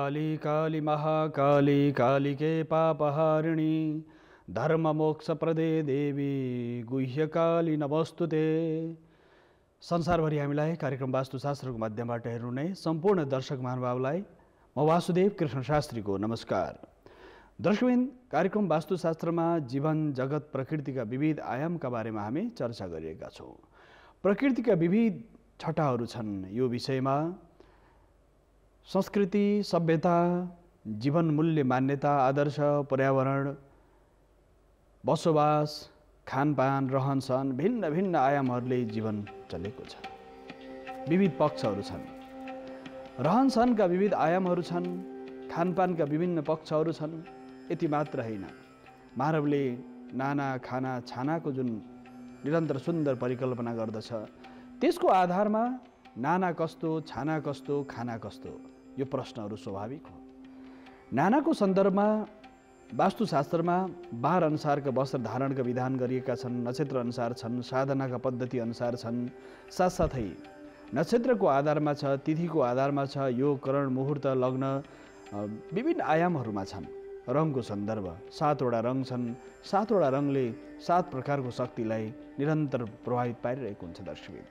काली काली महाकाली कालिके पापहारिणी धर्म मोक्ष प्रदे देवी गुह्य काली नमस्तुते। संसारभरि हामीलाई कार्यक्रम वास्तुशास्त्रको माध्यमबाट हेर्नुहुने सम्पूर्ण दर्शक महानुभावलाई म वासुदेव कृष्ण शास्त्रीको नमस्कार। दर्शकवृन्द, कार्यक्रम वास्तुशास्त्रमा जीवन जगत प्रकृतिका विविध आयामका बारेमा हामी चर्चा गरिरहेका छौँ। प्रकृतिका विविध छटाहरू छन्। यो विषयमा संस्कृति, सभ्यता, जीवन मूल्य, मान्यता, आदर्श, पर्यावरण, बसोबास, खानपान, रहनसहन, भिन्न भिन्न आयामहरूले जीवन चलेको छ। विविध पक्षहरू छन्। रहनसहनका विविध आयामहरू छन्, खानपानका विभिन्न पक्षहरू छन्। यति मात्र होइन, मानवले नाना खाना छानाको जुन निरन्तर सुन्दर परिकल्पना गर्दछ, त्यसको आधारमा नाना कस्तो, छाना कस्तो, खाना कस्तो, यो प्रश्नहरू स्वाभाविक हो। नानाको सन्दर्भमा वास्तुशास्त्रमा बार अनुसारका वस्त्र धारणका विधान गरिएका छन्, नक्षत्र अनुसार छन्, साधनाका पद्धति अनुसार छन्। साथसाथै नक्षत्रको आधारमा छ, तिथिको आधारमा छ, योग, करण, मुहुर्त, लग्न विभिन्न आयामहरूमा छन्। रङको सन्दर्भ 7 वटा रङ छन्। 7 वटा रङले 7 प्रकारको शक्तिलाई निरन्तर प्रभावित पारिरहेको हुन्छ। दर्शकवृन्द,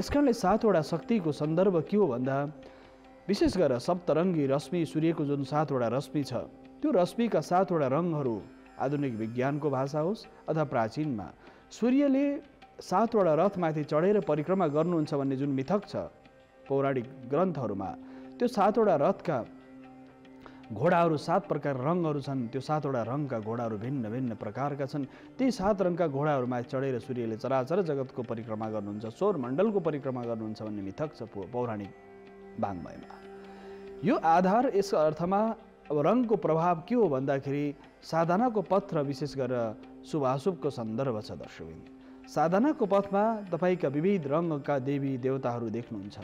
यसकारणले 7 वटा शक्तिको सन्दर्भ के हो भन्दा विशेष गरेर सप्तरङ्गी रश्मि, सूर्यको जुन 7 वटा रश्मि छ, त्यो रश्मिका 7 वटा रङहरू आधुनिक विज्ञानको भाषा होस् अथवा प्राचीनमा सूर्यले 7 वटा रथमाथि चढेर परिक्रमा गर्नुहुन्छ भन्ने जुन मिथक छ पौराणिक ग्रन्थहरूमा, त्यो 7 वटा रथका घोडाहरू 7 प्रकार रङहरू छन्। त्यो 7 वटा रङका घोडाहरू भिन्न भिन्न प्रकारका छन्। ती 7 रङका घोडाहरूमा चढेर सूर्यले चराचर जगतको परिक्रमा गर्नुहुन्छ, सौरमण्डलको परिक्रमा गर्नुहुन्छ भन्ने मिथक छ पौराणिक वाङ्मयमा। यो आधार, यसको अर्थमा अब रङको प्रभाव के हो भन्दाखेरि साधनाको पथ र विशेष गरेर शुभाशुभको सन्दर्भ छ। दर्शकवृन्द, साधनाको पथमा तपाईका विविध रङका देवी देवताहरू देख्नुहुन्छ।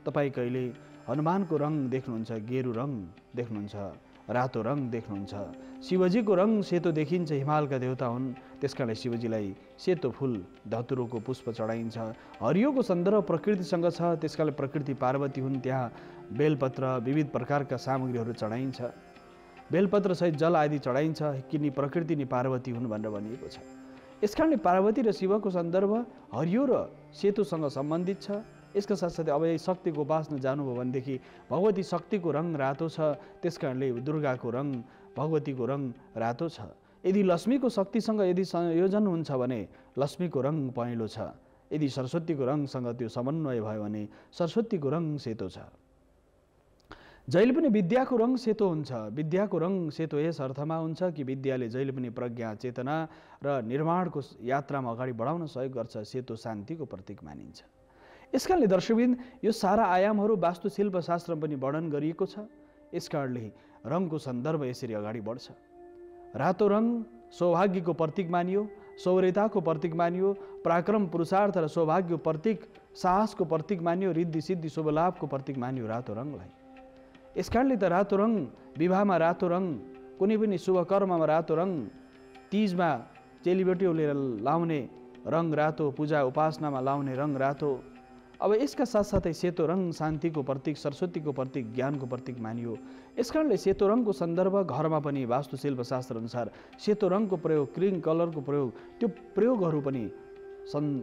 तपाईँ कहिले हनुमानको रङ देख्नुहुन्छ, गेरु रङ देख्नुहुन्छ, रातो रङ देख्नुहुन्छ। शिवजीको रङ सेतो देखिन्छ, हिमालका देवता हुन्, त्यसकारणले शिवजीलाई सेतो फुल धतुरोको पुष्प चढाइन्छ। हरियोको सन्दर्भ प्रकृतिसँग छ, त्यसकारणले प्रकृति पार्वती हुन्, त्यहाँ बेलपत्र विविध प्रकारका सामग्रीहरू चढाइन्छ। बेलपत्र सहित जल आदि चढाइन्छ, किनी प्रकृति नि पार्वती हुन् भनेर भनिएको छ। यसकारणले पार्वती र शिवको सन्दर्भ हरियो र सेतोसँग सम्बन्धित छ। यसका साथसाथै अब यही शक्तिको उपासना जानुभयो भनेदेखि भगवती शक्तिको रङ रातो छ, त्यसकारणले दुर्गाको रङ, भगवतीको रङ रातो छ। यदि लक्ष्मीको शक्तिसँग यदि संयोजन हुन्छ भने लक्ष्मीको रङ पहेँलो छ। यदि सरस्वतीको रङसँग त्यो समन्वय भयो भने सरस्वतीको रङ सेतो छ। जहिले पनि विद्याको रङ सेतो हुन्छ। विद्याको रङ सेतो यस अर्थमा हुन्छ कि विद्याले जहिले पनि प्रज्ञा, चेतना र निर्माणको यात्रामा अगाडि बढाउन सहयोग गर्छ। सेतो शान्तिको प्रतीक मानिन्छ। यसकारणले दर्शकवृन्द, यो सारा आयामहरू वास्तुशिल्पशास्त्रमा पनि वर्णन गरिएको छ। यसकारणले रङको सन्दर्भ यसरी अगाडि बढ्छ। रातो रङ सौभाग्यको प्रतीक मानियो, शौर्यताको प्रतीक मानियो, पराक्रम, पुरुषार्थ र सौभाग्यको प्रतीक, साहसको प्रतीक मानियो, रिद्धि सिद्धि शुभ लाभको प्रतीक मानियो रातो रङलाई। यसकारणले त रातो रङ, विवाहमा रातो रङ, कुनै पनि शुभ कर्ममा रातो रङ, तीजमा चेलीबेटीहरूले लाउने रङ रातो, पूजा उपासनामा लाउने रङ रातो। अब यसका साथसाथै सेतो रङ शान्तिको प्रतीक, सरस्वतीको प्रतीक, ज्ञानको प्रतीक मानियो। यसकारणले सेतो रङको सन्दर्भ घरमा पनि वास्तुशिल्पशास्त्र अनुसार सेतो रङको प्रयोग, क्रिम कलरको प्रयोग, त्यो प्रयोगहरू पनि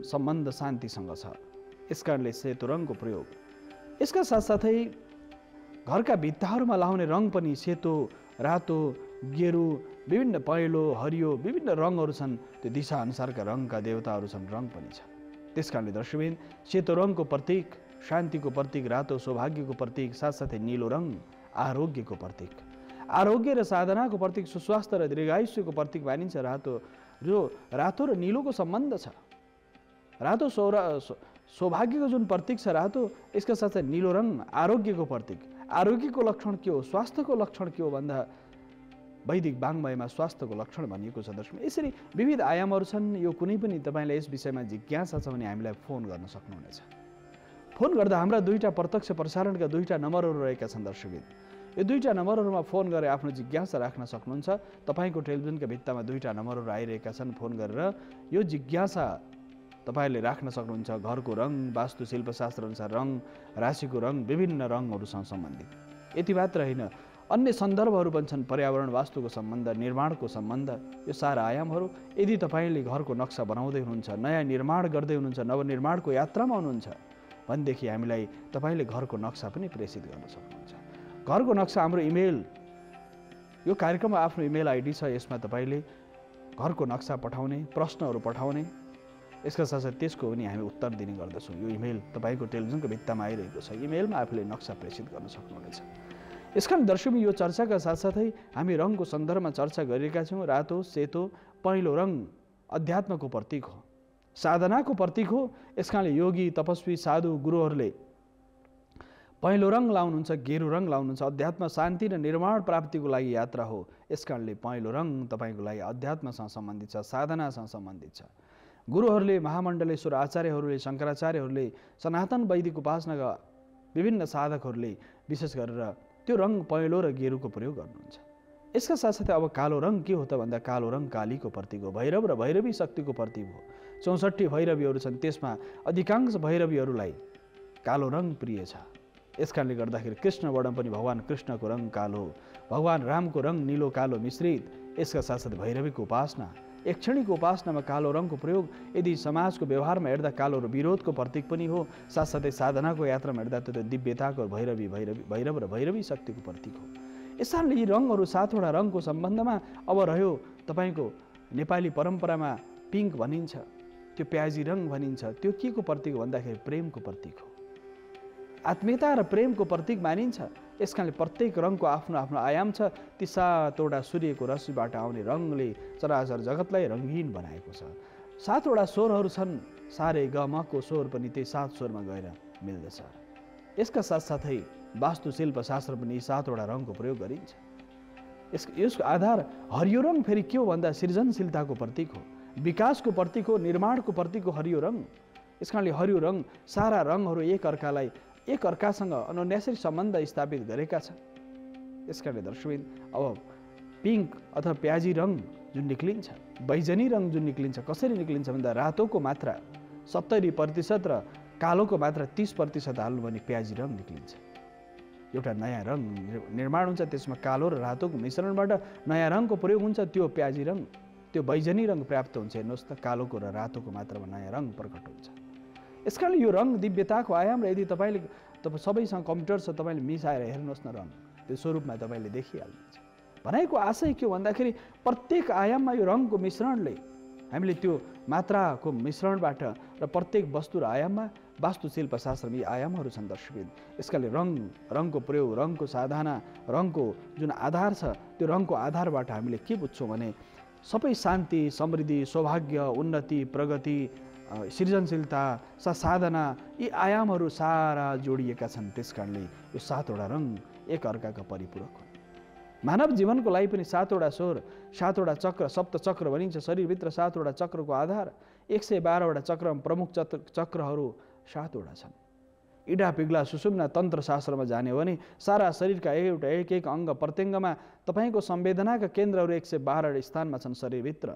सम्बन्ध शान्तिसँग छ। यसकारणले सेतो रङको प्रयोग। यसका साथसाथै घरका भित्ताहरूमा लाउने रङ पनि सेतो, रातो, गेरु, विभिन्न पहेँलो, हरियो विभिन्न रङहरू छन्। त्यो दिशा अनुसारका रङका देवताहरू छन्, रङ पनि छ। त्यसकारणले दर्शकवृन्द, सेतो रङको प्रतीक, शान्तिको प्रतीक, रातो सौभाग्यको प्रतीक, साथसाथै नीलो रङ आरोग्यको प्रतीक, आरोग्य र साधनाको प्रतीक, सुस्वास्थ्य र दीर्घायुष्यको प्रतीक मानिन्छ। रातो र नीलोको सम्बन्ध छ। रातो सौभाग्यको जुन प्रतीक छ रातो, यसका साथै नीलो रङ आरोग्यको प्रतीक। आरोग्यको लक्षण के हो, स्वास्थ्यको लक्षण के हो भन्दा वैदिक वाङ्मयमा स्वास्थ्यको लक्षण भनिएको छ। दर्शक, यसरी विविध आयामहरू छन्। यो कुनै पनि तपाईँलाई यस विषयमा जिज्ञासा छ भने हामीलाई फोन गर्न सक्नुहुनेछ। फोन गर्दा हाम्रा 2टा प्रत्यक्ष प्रसारणका 2टा नम्बरहरू रहेका छन्। दर्शकवृन्द, यो 2टा नम्बरहरूमा फोन गरेर आफ्नो जिज्ञासा राख्न सक्नुहुन्छ। तपाईँको टेलिभिजनका भित्तामा 2टा नम्बरहरू आइरहेका छन्। फोन गरेर यो जिज्ञासा तपाईले राख्न सक्नुहुन्छ। घरको रङ, वास्तुशिल्पशास्त्र अनुसार रङ, राशिको रङ, विभिन्न रङहरूसँग सम्बन्धित। यति मात्र होइन, अन्य सन्दर्भहरू पनि छन्, पर्यावरण वास्तुको सम्बन्ध, निर्माणको सम्बन्ध। यो सारा आयामहरू यदि तपाईँले घरको नक्सा बनाउँदै हुनुहुन्छ, नयाँ निर्माण गर्दै हुनुहुन्छ, नवनिर्माणको यात्रामा हुनुहुन्छ भनेदेखि हामीलाई तपाईँले घरको नक्सा पनि प्रेषित गर्न सक्नुहुन्छ। घरको नक्सा हाम्रो इमेल, यो कार्यक्रममा आफ्नो इमेल आइडी छ, यसमा तपाईँले घरको नक्सा पठाउने, प्रश्नहरू पठाउने, यसका साथसाथै त्यसको पनि हामी उत्तर दिने गर्दछौँ। यो इमेल तपाईँको टेलिभिजनको भित्तामा आइरहेको छ, इमेलमा आफूले नक्सा प्रेषित गर्न सक्नुहुनेछ। यसकारण दर्शक यो चर्चाका साथसाथै हामी रङको सन्दर्भमा चर्चा गरिरहेका छौँ। रातो, सेतो, पहेँलो रङ अध्यात्मको प्रतीक हो, साधनाको प्रतीक हो। यसकारणले योगी, तपस्वी, साधु, गुरुहरूले पहेँलो रङ लाउनुहुन्छ, गेरु रङ लाउनुहुन्छ। अध्यात्म, शान्ति र निर्माण प्राप्तिको लागि यात्रा हो। यसकारणले पहेँलो रङ तपाईँको लागि अध्यात्मसँग सम्बन्धित छ, साधनासँग सम्बन्धित छ। गुरुहरूले, महामण्डलेश्वर आचार्यहरूले, शङ्कराचार्यहरूले, सनातन वैदिक उपासनाका विभिन्न साधकहरूले विशेष गरेर त्यो रङ पहेँलो र गेरुको प्रयोग गर्नुहुन्छ। यसका साथसाथै अब कालो रङ के हो त भन्दा कालो रङ कालीको प्रतीक हो, भैरव र भैरवी शक्तिको प्रतीक हो। 64 भैरवीहरू छन्, त्यसमा अधिकांश भैरवीहरूलाई कालो रङ प्रिय छ। यसकारणले गर्दाखेरि कृष्णबाट पनि भगवान कृष्णको रङ कालो, भगवान रामको रङ निलो कालो मिश्रित। यसका साथसाथै भैरवीको उपासना, एक क्षणिको उपासनामा कालो रङको प्रयोग यदि समाजको व्यवहारमा हेर्दा कालो र विरोधको प्रतीक पनि हो, साथसाथै साधनाको यात्रामा हेर्दा त्यो दिव्यताको भैरव र भैरवी शक्तिको प्रतीक हो। यसकारणले यी रङहरू 7वटा रङको सम्बन्धमा अब रह्यो तपाईँको नेपाली परम्परामा पिङ्क भनिन्छ, त्यो प्याजी रङ भनिन्छ। त्यो के को प्रतीक हो भन्दाखेरि प्रेमको प्रतीक हो, आत्मीयता र प्रेमको प्रतीक मानिन्छ। यसकारणले प्रत्येक रङको आफ्नो आफ्नो आयाम छ। ती 7वटा सूर्यको रश्मिबाट आउने रङले चराचर जगतलाई रङ्गीन बनाएको छ। 7वटा स्वरहरू छन्, सारे ग मको स्वर पनि त्यही 7 स्वरमा गएर मिल्दछ। यसका साथसाथै वास्तुशिल्पशास्त्र पनि 7वटा रङको प्रयोग गरिन्छ। यसको आधार हरियो रङ फेरि के हो भन्दा सृजनशीलताको प्रतीक हो, विकासको प्रतीक हो, निर्माणको प्रतीक हो हरियो रङ। यसकारणले हरियो रङ सारा रङहरू एक अर्कासँग अनन्यासरी सम्बन्ध स्थापित गरेका छन्। यसकारणले दर्शकबिन अब पिङ्क अथवा प्याजी रङ जुन निक्लिन्छ, बैजनी रङ जुन निक्लिन्छ, कसरी निक्लिन्छ भन्दा रातोको मात्रा 70% र कालोको मात्रा 30% हाल्नु भने प्याजी रङ निक्लिन्छ। एउटा नयाँ रङ निर्माण हुन्छ, त्यसमा कालो र रातोको मिश्रणबाट नयाँ रङको प्रयोग हुन्छ, त्यो प्याजी रङ, त्यो बैजनी रङ प्राप्त हुन्छ। हेर्नुहोस् त, कालोको र रातोको मात्रामा नयाँ रङ प्रकट हुन्छ। यसकारणले यो रङ दिव्यताको आयाम र यदि तपाईँले सबैसँग कम्प्युटर छ, तपाईँले मिसाएर हेर्नुहोस् न रङ, त्यो स्वरूपमा तपाईँले देखिहाल्नुहुन्छ। भनेको आशय के हो भन्दाखेरि प्रत्येक आयाममा यो रङको मिश्रणले हामीले त्यो मात्राको मिश्रणबाट र प्रत्येक वस्तु र आयाममा वास्तुशिल्पशास्त्रमा यी आयामहरू छन् दर्शकबिन। यसकाले रङको प्रयोग, रङको साधना, रङको जुन आधार छ, त्यो रङको आधारबाट हामीले के बुझ्छौँ भने सबै शान्ति, समृद्धि, सौभाग्य, उन्नति, प्रगति, सृजनशीलता, साधना, यी आयामहरू सारा जोडिएका छन्। त्यसकारणले यो 7वटा रङ एक अर्काका परिपूरक हुन्। मानव जीवनको लागि पनि 7वटा स्वर, 7वटा चक्र, सप्तचक्र भनिन्छ। शरीरभित्र 7वटा चक्रको आधार, 112वटा चक्रमा प्रमुख चक्रहरू 7वटा छन्। इडा पिग्ला सुषुम्ना तन्त्रशास्त्रमा जाने हो भने सारा शरीरका एक अङ्ग प्रत्यङ्गमा तपाईँको संवेदनाका केन्द्रहरू 112 स्थानमा छन्। शरीरभित्र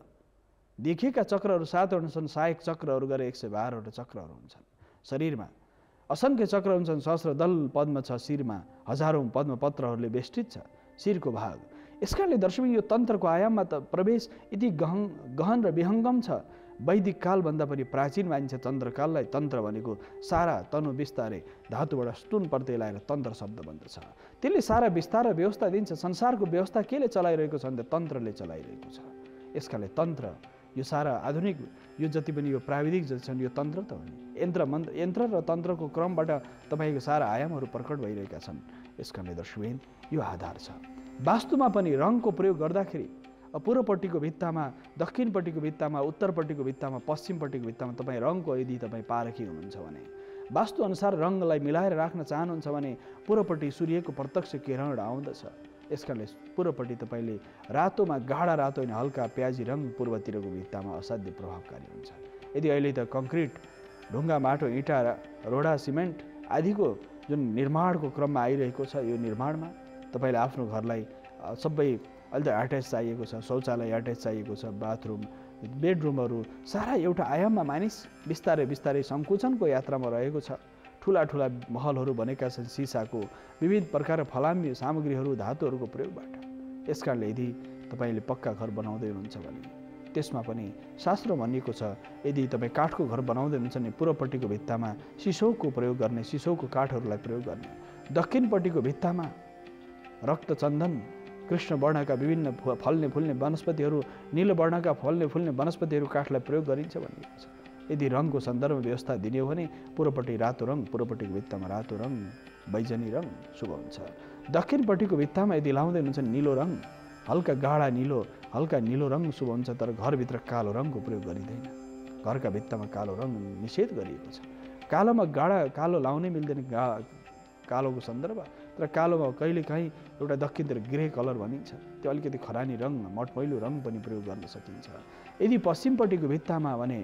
देखिएका चक्रहरू 7वटा छन्, सहायक चक्रहरू गरे 112वटा चक्रहरू हुन्छन्। शरीरमा असङ्ख्य चक्र हुन्छन्, सहस्र दल पद्म छ शिरमा, हजारौँ पद्मपत्रहरूले बेष्टित छ शिरको भाग। यसकारणले दर्शक यो तन्त्रको आयाममा त प्रवेश यति गहन र विहङ्गम छ। वैदिक कालभन्दा पनि प्राचीन मानिन्छ तन्त्रकाललाई। तन्त्र भनेको सारा तनु बिस्तारै धातुबाट स्तुन प्रत्यय लगाएर तन्त्र शब्द बन्दछ। त्यसले सारा विस्तार र व्यवस्था दिन्छ। संसारको व्यवस्था केले चलाइरहेको छ भन्दा तन्त्रले चलाइरहेको छ। यसकारणले तन्त्र यो सारा आधुनिक यो जति पनि यो प्राविधिक जति छन् यो तन्त्र त हो नि। यन्त्र र तन्त्रको क्रमबाट तपाईँको सारा आयामहरू प्रकट भइरहेका छन्। यसकारणले दर्शकबिन यो आधार छ। वास्तुमा पनि रङको प्रयोग गर्दाखेरि पूर्वपट्टिको भित्तामा, दक्षिणपट्टिको भित्तामा, उत्तरपट्टिको भित्तामा, पश्चिमपट्टिको भित्तामा तपाईँ रङको यदि तपाईँ पारखी हुनुहुन्छ भने, वास्तुअनुसार रङलाई मिलाएर राख्न चाहनुहुन्छ भने पूर्वपट्टि सूर्यको प्रत्यक्ष किरण आउँदछ। यसकारणले पूर्वपट्टि तपाईँले रातोमा गाढा रातो होइन हल्का प्याजी रङ पूर्वतिरको भित्तामा असाध्य प्रभावकारी हुन्छ। यदि अहिले त कङ्क्रिट, ढुङ्गा, माटो, इँटा, रोडा, सिमेन्ट आदिको जुन निर्माणको क्रममा आइरहेको छ, यो निर्माणमा तपाईँले आफ्नो घरलाई सबै अहिले त एट्याच चाहिएको छ, शौचालय एट्याच चाहिएको छ, बाथरुम, बेडरुमहरू सारा एउटा आयाममा मानिस बिस्तारै बिस्तारै सङ्कुचनको यात्रामा रहेको छ। ठुला ठुला महलहरू बनेका छन् सिसाको, विविध प्रकारका फलामी सामग्रीहरू धातुहरूको प्रयोगबाट। यसकारणले यदि तपाईँले पक्का घर बनाउँदै हुनुहुन्छ भने त्यसमा पनि शास्त्र भनिएको छ, यदि तपाईँ काठको घर बनाउँदै हुनुहुन्छ भने पूर्वपट्टिको भित्तामा सिसौको प्रयोग गर्ने, सिसौको काठहरूलाई प्रयोग गर्ने, दक्षिणपट्टिको भित्तामा रक्तचन्दन, कृष्ण वर्णका विभिन्न फल्ने फुल्ने वनस्पतिहरू, नीलो वर्णका फल्ने फुल्ने वनस्पतिहरू काठलाई प्रयोग गरिन्छ भनिएको छ। यदि रङको सन्दर्भमा व्यवस्था दिने हो भने पूर्वपट्टि रातो रङ, पूर्वपट्टिको भित्तामा रातो रङ, बैजनी रङ शुभ हुन्छ। दक्षिणपट्टिको भित्तामा यदि लाउँदै हुनुहुन्छ नीलो रङ, हल्का गाढा नीलो, हल्का नीलो रङ शुभ हुन्छ। तर घरभित्र कालो रङको प्रयोग गरिँदैन। घरका भित्तामा कालो रङ निषेध गरिएको छ। कालोमा गाढा कालो लाउनै मिल्दैन कालोको सन्दर्भ। तर कालोमा कहिलेकाहीँ एउटा दक्षिणतिर ग्रे कलर भनिन्छ, त्यो अलिकति खरानी रङ, मटमैलो रङ पनि प्रयोग गर्न सकिन्छ। यदि पश्चिमपट्टिको भित्तामा भने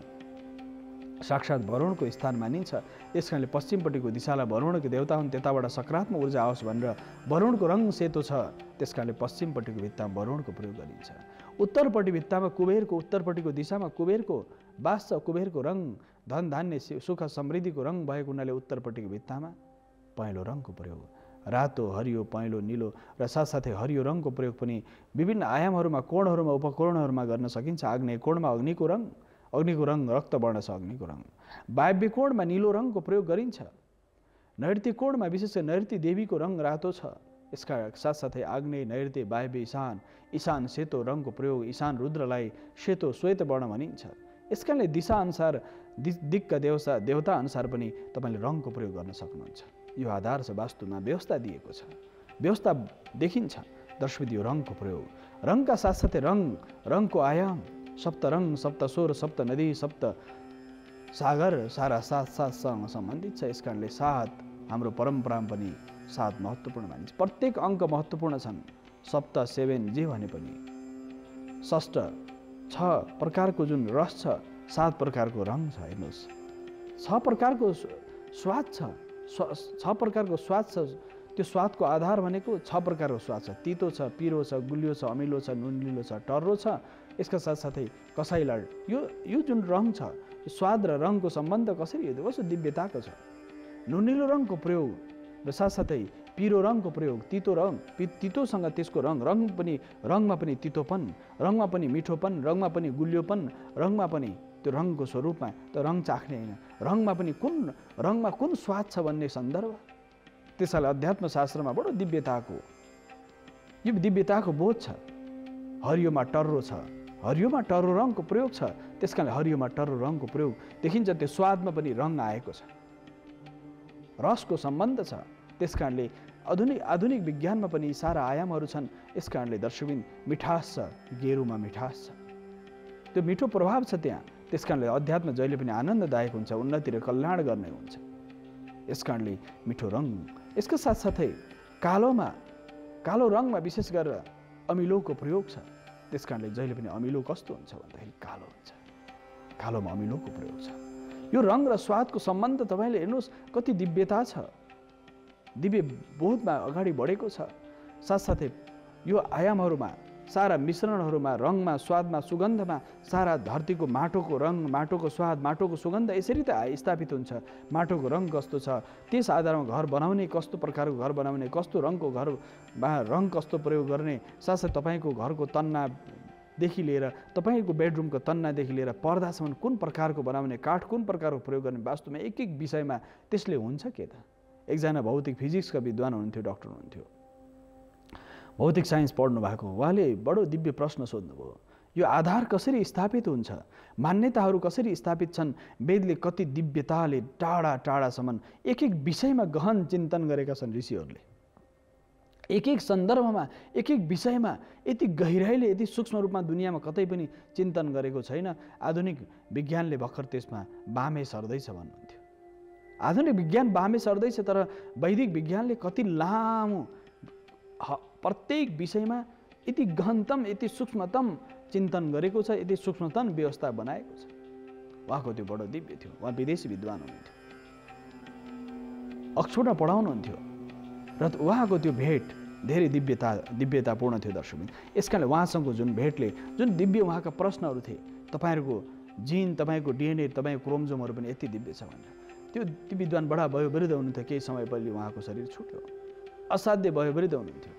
साक्षात् वरुणको स्थान मानिन्छ, त्यस कारणले पश्चिमपट्टिको दिशालाई वरुणको देवता हुन्, त्यताबाट सकारात्मक ऊर्जा आओस् भनेर वरुणको रङ सेतो छ, त्यस कारणले पश्चिमपट्टिको भित्तामा वरुणको प्रयोग गरिन्छ। उत्तरपट्टि भित्तामा कुबेरको, उत्तरपट्टिको दिशामा कुबेरको वास छ, कुबेरको रङ धन धान्य सुख समृद्धिको रङ भएको हुनाले उत्तरपट्टिको भित्तामा पहेँलो रङको प्रयोग, रातो, हरियो, पहेँलो, नीलो र साथसाथै हरियो रङको प्रयोग पनि विभिन्न आयामहरूमा, कोणहरूमा, उपकोणहरूमा गर्न सकिन्छ। आग्नेय कोणमा अग्निको रङ रक्तवर्ण छ, अग्निको रङ। वायव्य कोणमा नीलो रङको प्रयोग गरिन्छ। नैऋत्य कोणमा विशेष गरी नैऋत्य देवीको रङ रातो छ। यसका साथसाथै आग्नेय, नैऋत्य, वायव्य, ईशान सेतो रङको प्रयोग, ईशान रुद्रलाई सेतो श्वेत वर्ण भनिन्छ। यसकारणले दिशाअनुसार दिक्का देवता अनुसार पनि तपाईँले रङको प्रयोग गर्न सक्नुहुन्छ। यो आधार छ, वास्तुमा व्यवस्था दिएको छ, व्यवस्था देखिन्छ। दर्शविद यो रङको प्रयोग, रङका साथसाथै रङको आयाम, सप्त रङ, सप्त स्वर, सप्त नदी, सप्त सागर सारा सातसँग सम्बन्धित छ। यस कारणले सात हाम्रो परम्परामा पनि सात महत्त्वपूर्ण मानिन्छ। प्रत्येक अङ्क महत्त्वपूर्ण छन्। सप्त, 7 जे भने पनि, षष्ठ 6 प्रकारको जुन रस छ, 7 प्रकारको रङ छ। हेर्नुहोस्, 6 प्रकारको स्वाद छ, 6 प्रकारको स्वाद छ। त्यो स्वादको आधार भनेको 6 प्रकारको स्वाद छ। तितो छ, पिरो छ, गुलियो छ, अमिलो छ, नुनिलो छ, टर्रो छ। यसका साथसाथै कसैला यो जुन रङ छ, स्वाद र रङको सम्बन्ध कसरी हो, कस्तो दिव्यताको छ। नुनिलो रङको प्रयोग र साथसाथै पिरो रङको प्रयोग, तितोसँग त्यसको रङमा पनि तितोपन, रङमा पनि मिठोपन, रङमा पनि गुलियोपन, रङमा पनि त्यो रङको स्वरूपमा त्यो रङ चाख्ने होइन, रङमा कुन स्वाद छ भन्ने सन्दर्भ। त्यसैले अध्यात्म शास्त्रमा बडो दिव्यताको बोध छ। हरियोमा टर्रो छ, हरियोमा टर्रो रङको प्रयोग छ। त्यस कारणले हरियोमा टर्रो रङको प्रयोग देखिन्छ। त्यो स्वादमा पनि रङ आएको छ, रसको सम्बन्ध छ। त्यस कारणले आधुनिक विज्ञानमा पनि सारा आयामहरू छन्। यस कारणले दर्शकबिन मिठास छ, गेरुमा मिठास छ, त्यो मिठो प्रभाव छ त्यहाँ। त्यस कारणले अध्यात्म जहिले पनि आनन्ददायक हुन्छ, उन्नति र कल्याण गर्ने हुन्छ। यस कारणले मिठो रङ। यसका साथसाथै कालो रङमा विशेष गरेर अमिलोको प्रयोग छ। त्यस कारणले जहिले पनि अमिलो कस्तो हुन्छ भन्दाखेरि कालो हुन्छ, कालोमा अमिलोको प्रयोग छ। यो रङ र स्वादको सम्बन्ध तपाईँले हेर्नुहोस् कति दिव्यता छ, दिव्य बोधमा अगाडि बढेको छ। साथसाथै यो आयामहरूमा, सारा मिश्रणहरूमा, रङमा, स्वादमा, सुगन्धमा, सारा धरतीको माटोको रङ, माटोको स्वाद, माटोको सुगन्ध यसरी त स्थापित हुन्छ। माटोको रङ कस्तो छ, त्यस आधारमा घर बनाउने, कस्तो प्रकारको घर बनाउने, कस्तो रङको रङ कस्तो प्रयोग गर्ने, साथसाथै तपाईँको घरको तन्नादेखि लिएर, तपाईँको बेडरुमको तन्नादेखि लिएर पर्दासम्म कुन प्रकारको बनाउने, काठ कुन प्रकारको प्रयोग गर्ने, वास्तुमा एक विषयमा त्यसले हुन्छ के त। एकजना भौतिक फिजिक्सका विद्वान हुनुहुन्थ्यो, डाक्टर हुनुहुन्थ्यो, भौतिक साइन्स पढ्नु भएको। उहाँले बडो दिव्य प्रश्न सोध्नुभयो, यो आधार कसरी स्थापित हुन्छ, मान्यताहरू कसरी स्थापित छन्। वेदले कति दिव्यताले टाढा टाढासम्म एक विषयमा गहन चिन्तन गरेका छन् ऋषिहरूले। एक सन्दर्भमा, एक विषयमा यति गहिराइले, यति सूक्ष्म रूपमा दुनियाँमा कतै पनि चिन्तन गरेको छैन। आधुनिक विज्ञानले भर्खर त्यसमा बामे सर्दैछ भन्नुहुन्थ्यो। आधुनिक विज्ञान बामे सर्दैछ, तर वैदिक विज्ञानले कति लामो प्रत्येक विषयमा यति गहनतम, यति सूक्ष्मतम चिन्तन गरेको छ, यति सूक्ष्मतम व्यवस्था बनाएको छ। उहाँको त्यो बडो दिव्य थियो। उहाँ विदेशी विद्वान हुनुहुन्थ्यो, अक्सफोर्डमा पढाउनुहुन्थ्यो र उहाँको त्यो भेट धेरै दिव्यतापूर्ण थियो दर्शकबिन। यसकारणले उहाँसँगको जुन भेटले जुन दिव्य उहाँका प्रश्नहरू थिए, तपाईँहरूको जिन, तपाईँको डिएनए, तपाईँको क्रोमोजोमहरू पनि यति दिव्य छ भनेर। ती विद्वान बडा वयोवृद्ध हुनुहुन्थ्यो, केही समय पहिले उहाँको शरीर छुट्यो, असाध्य वयोवृद्ध हुनुहुन्थ्यो,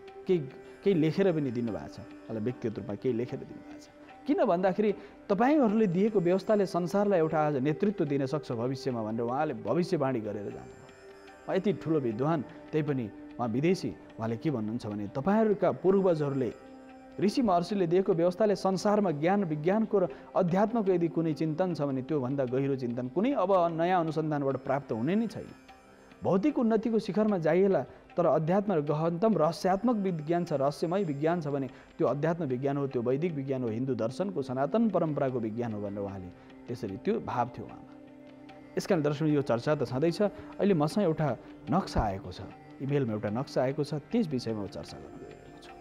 केही लेखेर पनि दिनुभएको छ, मलाई व्यक्तिगत रूपमा केही लेखेर दिनुभएको छ। किन भन्दाखेरि तपाईँहरूले दिएको व्यवस्थाले संसारलाई एउटा आज नेतृत्व दिन सक्छ भविष्यमा भनेर उहाँले भविष्यवाणी गरेर जानुभयो। यति ठुलो विद्वान, त्यही पनि उहाँ विदेशी, उहाँले के भन्नुहुन्छ भने तपाईँहरूका पूर्वजहरूले ऋषि महर्षिले दिएको व्यवस्थाले संसारमा ज्ञान विज्ञानको र अध्यात्मको यदि कुनै चिन्तन छ भने त्योभन्दा गहिरो चिन्तन कुनै अब नयाँ अनुसन्धानबाट प्राप्त हुने नै छैन। भौतिक उन्नतिको शिखरमा जाइएला, तर अध्यात्म र गहनतम रहस्यात्मक विज्ञान छ, रहस्यमय विज्ञान छ भने त्यो अध्यात्म विज्ञान हो, त्यो वैदिक विज्ञान हो, हिन्दू दर्शनको सनातन परम्पराको विज्ञान हो भनेर उहाँले त्यसरी त्यो भाव थियो उहाँमा। यसकारण दर्शक यो चर्चा त छँदैछ। अहिले मसँग एउटा नक्सा आएको छ, इमेलमा एउटा नक्सा आएको छ, त्यस विषयमा चर्चा गर्न गइरहेको छु।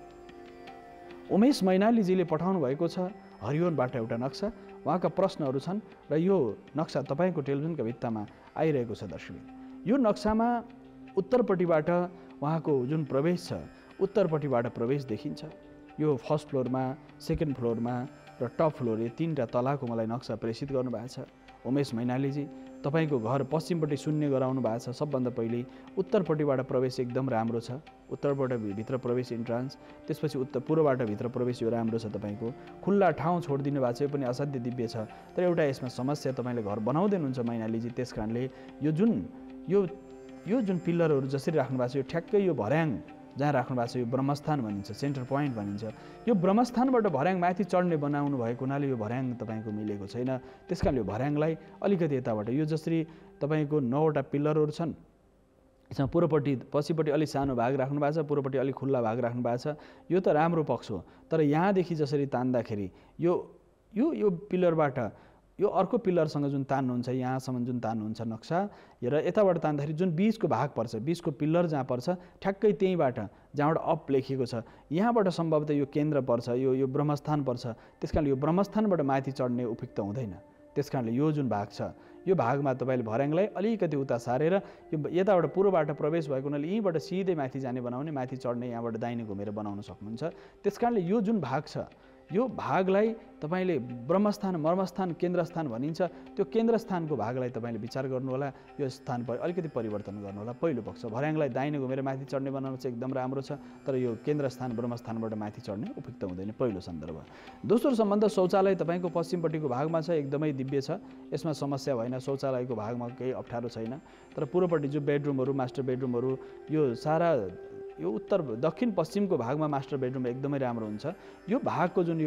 उमेश मैनालीजीले पठाउनु भएको छ हरिओनबाट एउटा नक्सा, उहाँका प्रश्नहरू छन् र यो नक्सा तपाईँको टेलिभिजनका भित्तामा आइरहेको छ। दर्शक यो नक्सामा उत्तरपट्टिबाट उहाँको जुन प्रवेश छ, उत्तरपट्टिबाट प्रवेश देखिन्छ। यो फर्स्ट फ्लोरमा, सेकेन्ड फ्लोरमा र टप फ्लोर, यो 3टा तलाको मलाई नक्सा प्रेषित गर्नुभएको छ। उमेश मैनालीजी, तपाईँको घर पश्चिमपट्टि शून्य गराउनु भएको छ। सबभन्दा पहिले उत्तरपट्टिबाट प्रवेश एकदम राम्रो छ, उत्तरबाट भित्र प्रवेश इन्ट्रान्स, त्यसपछि उत्तर पूर्वबाट भित्र प्रवेश यो राम्रो छ। तपाईँको खुल्ला ठाउँ छोडिदिनु भएको छ, यो पनि असाध्य दिव्य छ। तर एउटा यसमा समस्या, तपाईँले घर बनाउँदै हुनुहुन्छ मैनालीजी, त्यस कारणले यो जुन पिल्लरहरू जसरी राख्नु भएको छ, यो ठ्याक्कै यो भर्याङ जहाँ राख्नु भएको छ यो ब्रह्मस्थान भनिन्छ, सेन्टर पोइन्ट भनिन्छ। यो ब्रह्मस्थानबाट भर्याङ माथि चढ्ने बनाउनु भएको हुनाले यो भर्याङ तपाईँको मिलेको छैन। त्यस कारणले यो भर्याङलाई अलिकति यताबाट, यो जसरी तपाईँको 9वटा पिल्लरहरू छन्, यसमा पूर्वपट्टि पछिपट्टि अलिक सानो भाग राख्नु भएको छ, पूर्वपट्टि अलिक खुल्ला भाग राख्नु भएको छ। यो त राम्रो पक्ष हो, तर यहाँदेखि जसरी तान्दाखेरि यो पिल्लरबाट यो अर्को पिल्लरसँग जुन तान्नुहुन्छ, यहाँसम्म जुन तान्नुहुन्छ नक्सा र यताबाट तान्दाखेरि जुन बीचको भाग पर्छ, बीचको पिल्लर जहाँ पर्छ, ठ्याक्कै त्यहीँबाट जहाँबाट अप लेखिएको छ, यहाँबाट सम्भवतः यो केन्द्र पर्छ, यो ब्रह्मस्थान पर्छ। त्यस कारणले यो ब्रह्मस्थानबाट माथि चढ्ने उपयुक्त हुँदैन। त्यस कारणले यो जुन भाग छ, यो भागमा तपाईँले भर्याङलाई अलिकति उता सारेर यो यताबाट पूर्वबाट प्रवेश भएको हुनाले यहीँबाट सिधै माथि जाने बनाउने, माथि चढ्ने यहाँबाट दाहिने घुमेर बनाउन सक्नुहुन्छ। त्यस कारणले यो जुन भाग छ, यो भागलाई तपाईँले ब्रह्मस्थान, मर्मस्थान, केन्द्रस्थान भनिन्छ, त्यो केन्द्रस्थानको भागलाई तपाईँले विचार गर्नुहोला। यो स्थान अलिकति परिवर्तन गर्नुहोला। पहिलो पक्ष भर्याङलाई दाहिने घुमेर माथि चढ्ने बनाउनु चाहिँ एकदम राम्रो छ, तर यो केन्द्रस्थान ब्रह्मस्थानबाट माथि चढ्ने उपयुक्त हुँदैन, पहिलो सन्दर्भ। दोस्रो सम्बन्ध, शौचालय तपाईँको पश्चिमपट्टिको भागमा छ, एकदमै दिव्य छ, यसमा समस्या भएन। शौचालयको भागमा केही अप्ठ्यारो छैन। तर पूर्वपट्टि जो बेडरुमहरू, मास्टर बेडरुमहरू, यो सारा यो उत्तर दक्षिण पश्चिमको भागमा मास्टर बेडरुम एकदमै राम्रो हुन्छ। यो भागको जुन